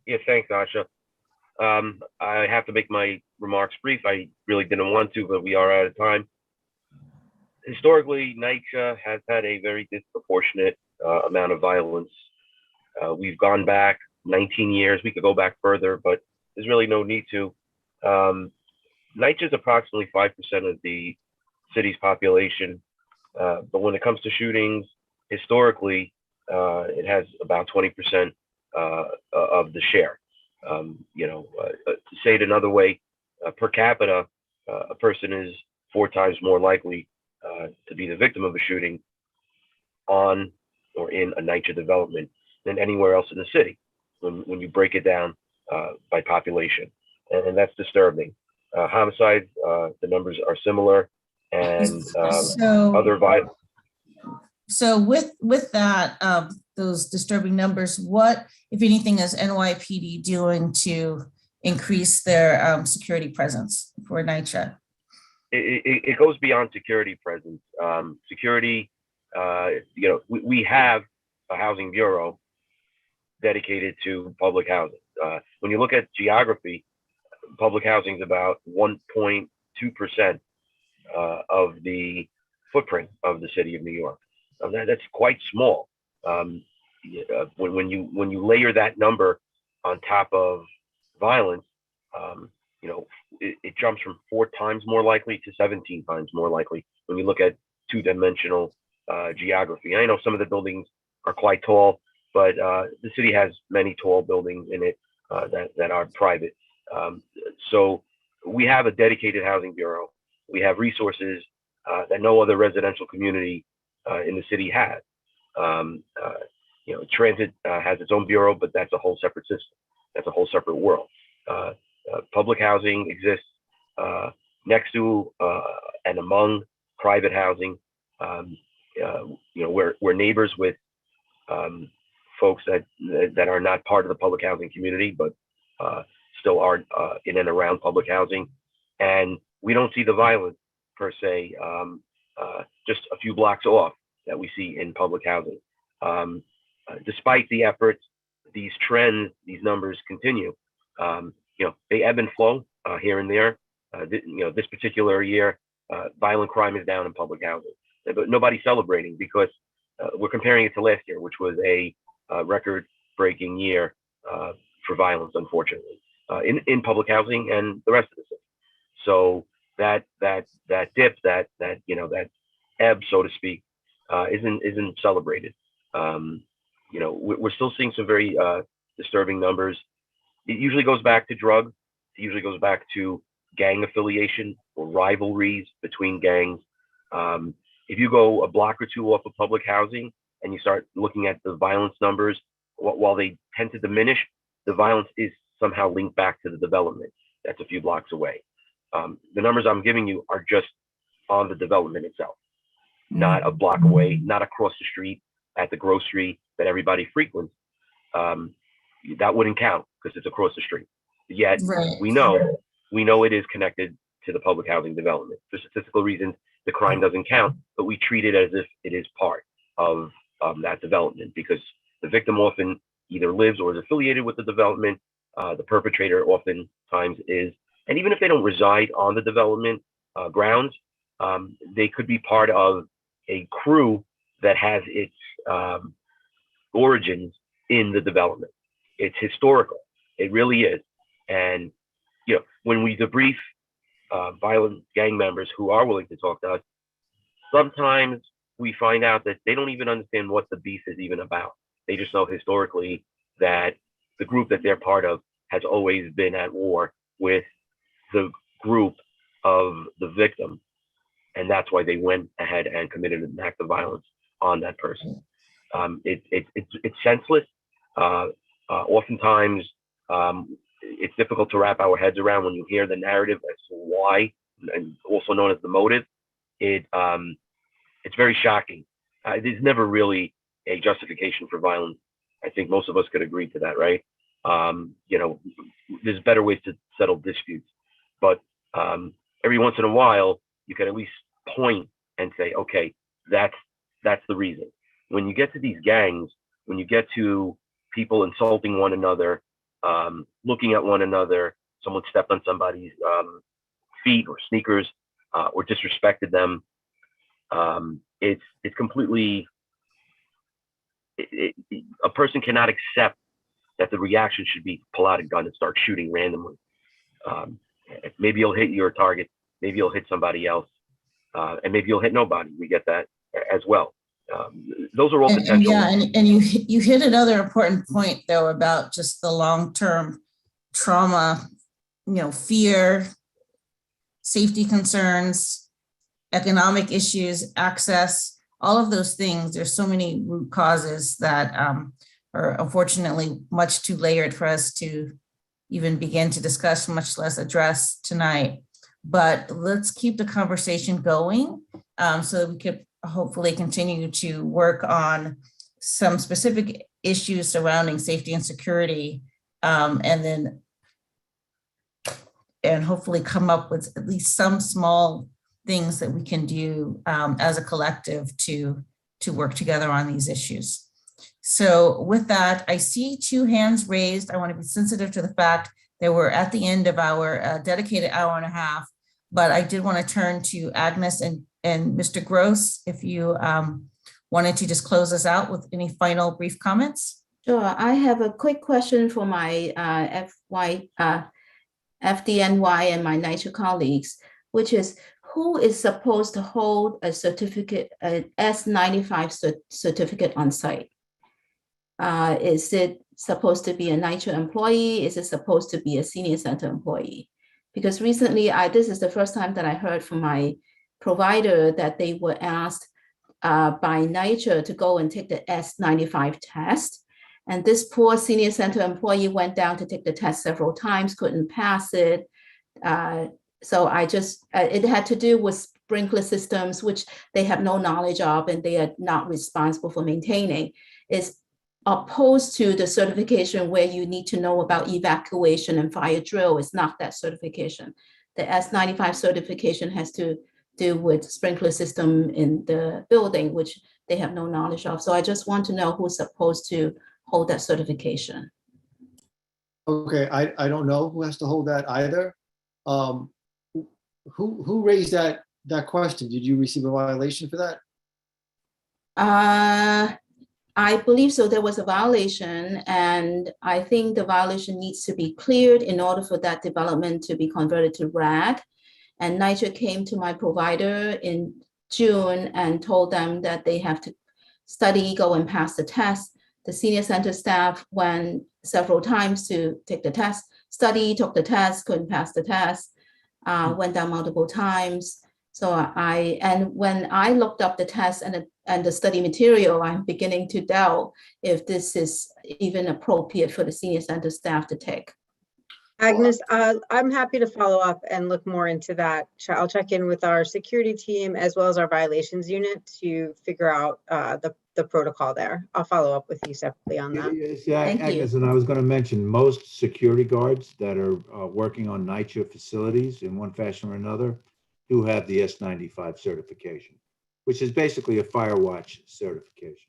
Speaker 16: Yeah, thanks, Asha. I have to make my remarks brief. I really didn't want to, but we are out of time. Historically, Nycha has had a very disproportionate amount of violence. We've gone back 19 years. We could go back further, but there's really no need to. Nycha is approximately 5% of the city's population, but when it comes to shootings, historically, it has about 20% of the share. To say it another way, per capita, a person is 4 times more likely to be the victim of a shooting on or in a Nycha development than anywhere else in the city when you break it down by population, and that's disturbing. Homicides, the numbers are similar, and other violence.
Speaker 2: So with that, those disturbing numbers, what, if anything, is NYPD doing to increase their security presence for Nycha?
Speaker 16: It goes beyond security presence. Security, we have a housing bureau dedicated to public housing. When you look at geography, public housing is about 1.2% of the footprint of the city of New York. That's quite small. When you layer that number on top of violence, it jumps from 4 times more likely to 17 times more likely when you look at 2-dimensional geography. I know some of the buildings are quite tall, but the city has many tall buildings in it that are private. So we have a dedicated housing bureau. We have resources that no other residential community in the city has. Transit has its own bureau, but that's a whole separate system. That's a whole separate world. Public housing exists next to and among private housing. We're neighbors with folks that are not part of the public housing community, but still are in and around public housing. And we don't see the violence per se, just a few blocks off that we see in public housing. Despite the efforts, these trends, these numbers continue. They ebb and flow here and there. This particular year, violent crime is down in public housing, but nobody's celebrating because we're comparing it to last year, which was a record-breaking year for violence, unfortunately, in public housing and the rest of the city. So that dip, that ebb, so to speak, isn't celebrated. We're still seeing some very disturbing numbers. It usually goes back to drugs. It usually goes back to gang affiliation or rivalries between gangs. If you go a block or two off of public housing and you start looking at the violence numbers, while they tend to diminish, the violence is somehow linked back to the development that's a few blocks away. The numbers I'm giving you are just on the development itself, not a block away, not across the street at the grocery that everybody frequents. That wouldn't count because it's across the street. Yet we know it is connected to the public housing development. For statistical reasons, the crime doesn't count, but we treat it as if it is part of that development because the victim often either lives or is affiliated with the development. The perpetrator oftentimes is, and even if they don't reside on the development grounds, they could be part of a crew that has its origins in the development. It's historical. It really is. And when we debrief violent gang members who are willing to talk to us, sometimes we find out that they don't even understand what the beef is even about. They just know historically that the group that they're part of has always been at war with the group of the victim. And that's why they went ahead and committed an act of violence on that person. It's senseless. Oftentimes, it's difficult to wrap our heads around when you hear the narrative as to why, and also known as the motive. It's very shocking. There's never really a justification for violence. I think most of us could agree to that, right? There's better ways to settle disputes, but every once in a while, you can at least point and say, okay, that's the reason. When you get to these gangs, when you get to people insulting one another, looking at one another, someone stepped on somebody's feet or sneakers or disrespected them, it's completely, a person cannot accept that the reaction should be pull out a gun and start shooting randomly. Maybe you'll hit your target, maybe you'll hit somebody else, and maybe you'll hit nobody. We get that as well. Those are all potential.
Speaker 2: And you hit another important point though about just the long-term trauma, fear, safety concerns, economic issues, access, all of those things. There's so many root causes that are unfortunately much too layered for us to even begin to discuss, much less address tonight. But let's keep the conversation going so that we could hopefully continue to work on some specific issues surrounding safety and security, and hopefully come up with at least some small things that we can do as a collective to work together on these issues. So with that, I see 2 hands raised. I want to be sensitive to the fact that we're at the end of our dedicated hour and a half, but I did want to turn to Agnes and Mr. Gross, if you wanted to just close us out with any final brief comments.
Speaker 12: Sure. I have a quick question for my FDNY and my Nycha colleagues, which is who is supposed to hold a certificate, an S95 certificate on site? Is it supposed to be a Nycha employee? Is it supposed to be a senior center employee? Because recently, this is the first time that I heard from my provider that they were asked by Nycha to go and take the S95 test. And this poor senior center employee went down to take the test several times, couldn't pass it. So it had to do with sprinkler systems, which they have no knowledge of and they are not responsible for maintaining. Is opposed to the certification where you need to know about evacuation and fire drill. Is not that certification. The S95 certification has to do with sprinkler system in the building, which they have no knowledge of. So I just want to know who's supposed to hold that certification.
Speaker 15: Okay, I don't know who has to hold that either. Who raised that question? Did you receive a violation for that?
Speaker 12: I believe so. There was a violation, and I think the violation needs to be cleared in order for that development to be converted to RAG. And Nycha came to my provider in June and told them that they have to study, go and pass the test. The senior center staff went several times to take the test, study, took the test, couldn't pass the test, went down multiple times. So when I looked up the test and the study material, I'm beginning to doubt if this is even appropriate for the senior center staff to take.
Speaker 9: Agnes, I'm happy to follow up and look more into that. I'll check in with our security team as well as our violations unit to figure out the protocol there. I'll follow up with you separately on that.
Speaker 17: Yeah,
Speaker 12: Thank
Speaker 17: Agnes,
Speaker 12: you.
Speaker 17: and I was going to mention most security guards that are working on Nycha facilities in one fashion or another do have the S95 certification, which is basically a Firewatch certification.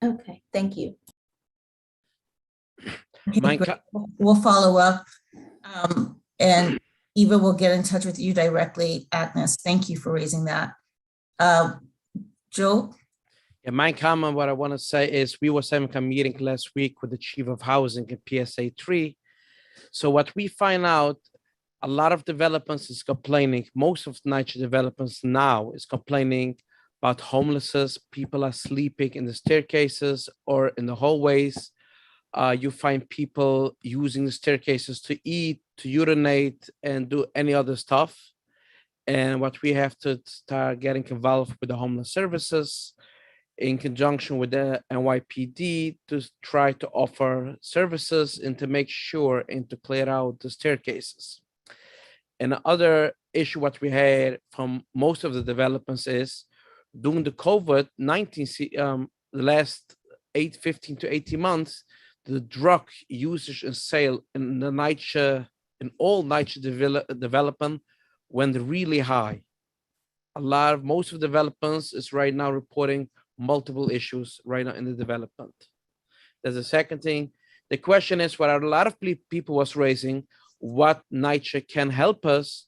Speaker 12: Okay, thank you.
Speaker 2: Okay, great. We'll follow up. And Eva will get in touch with you directly, Agnes. Thank you for raising that. Joe?
Speaker 7: Yeah, my comment, what I want to say is we were having a meeting last week with the chief of housing at PSA 3. So what we find out, a lot of developments is complaining, most of Nycha developments now is complaining about homelessness. People are sleeping in the staircases or in the hallways. You find people using the staircases to eat, to urinate, and do any other stuff. And what we have to start getting involved with the homeless services in conjunction with the NYPD to try to offer services and to make sure and to clear out the staircases. And the other issue what we had from most of the developments is during the COVID-19, the last 15 to 18 months, the drug usage and sale in the Nycha, in all Nycha development went really high. Most of the developments is right now reporting multiple issues right now in the development. There's a second thing. The question is what a lot of people was raising, what Nycha can help us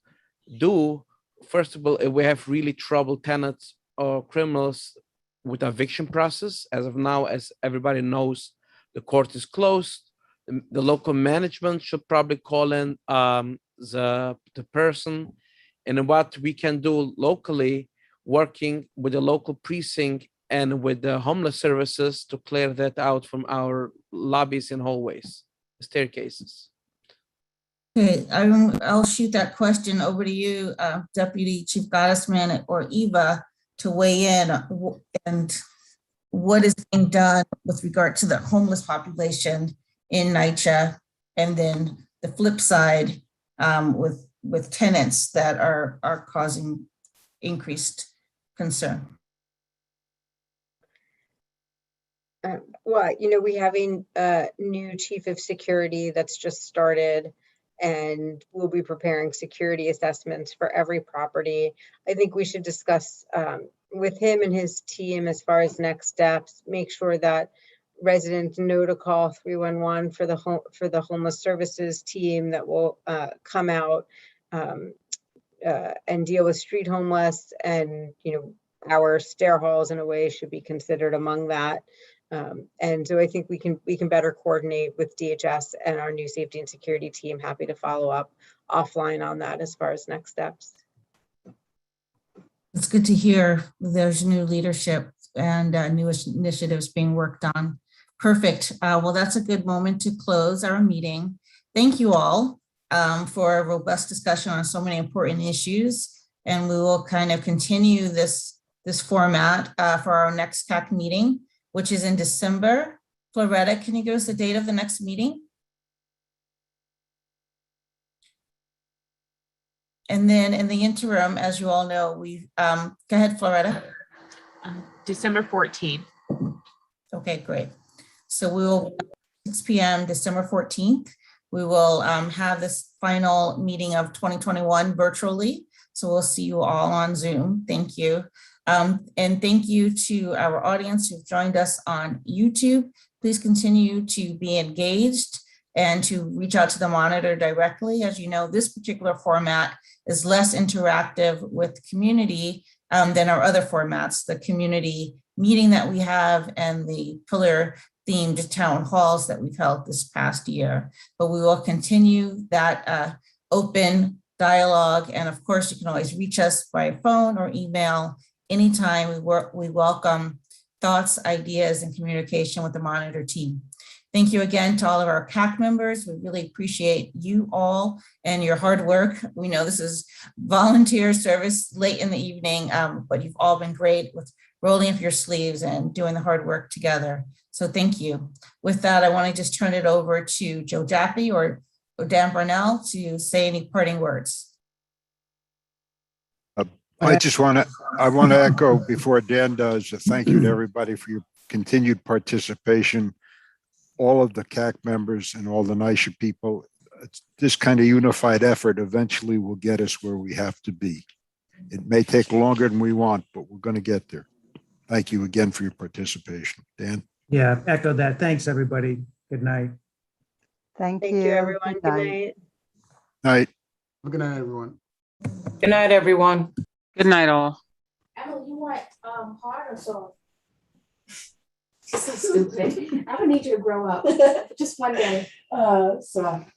Speaker 7: do. First of all, if we have really troubled tenants or criminals with eviction process, as of now, as everybody knows, the court is closed. The local management should probably call in the person. And what we can do locally, working with the local precinct and with the homeless services to clear that out from our lobbies and hallways, staircases.
Speaker 2: Okay, I'll shoot that question over to you, Deputy Chief Gottesman or Eva, to weigh in and what is being done with regard to the homeless population in Nycha, and then the flip side with tenants that are causing increased concern.
Speaker 9: Well, we having a new chief of security that's just started, and we'll be preparing security assessments for every property. I think we should discuss with him and his team as far as next steps, make sure that residents know to call 311 for the homeless services team that will come out and deal with street homeless, and our stair halls in a way should be considered among that. And so I think we can better coordinate with DHS and our new safety and security team. Happy to follow up offline on that as far as next steps.
Speaker 2: It's good to hear there's new leadership and new initiatives being worked on. Perfect. Well, that's a good moment to close our meeting. Thank you all for a robust discussion on so many important issues. And we will kind of continue this format for our next CAC meeting, which is in December. Floretta, can you give us the date of the next meeting? And then in the interim, as you all know, we, go ahead, Floretta.
Speaker 18: December 14th.
Speaker 2: Okay, great. So we will, 6 p.m., December 14th, we will have this final meeting of 2021 virtually. So we'll see you all on Zoom. Thank you. And thank you to our audience who've joined us on YouTube. Please continue to be engaged and to reach out to the monitor directly. As you know, this particular format is less interactive with community than our other formats, the community meeting that we have and the pillar themed town halls that we've held this past year. But we will continue that open dialogue. And of course, you can always reach us by phone or email anytime. We welcome thoughts, ideas, and communication with the monitor team. Thank you again to all of our CAC members. We really appreciate you all and your hard work. We know this is volunteer service late in the evening, but you've all been great with rolling up your sleeves and doing the hard work together. So thank you. With that, I want to just turn it over to Joe Jaffe or Dan Burnell to say any parting words.
Speaker 3: I want to echo before Dan does, a thank you to everybody for your continued participation, all of the CAC members and all the Nycha people. This kind of unified effort eventually will get us where we have to be. It may take longer than we want, but we're going to get there. Thank you again for your participation. Dan?
Speaker 5: Yeah, echo that. Thanks, everybody. Good night.
Speaker 14: Thank
Speaker 9: Thank you, everyone. Good night.
Speaker 3: Night.
Speaker 13: Good night, everyone.
Speaker 18: Good night, everyone.
Speaker 1: Good night, all.
Speaker 12: Emily, you want hard or soft? So stupid. I'm gonna need you to grow up just one day. Soft.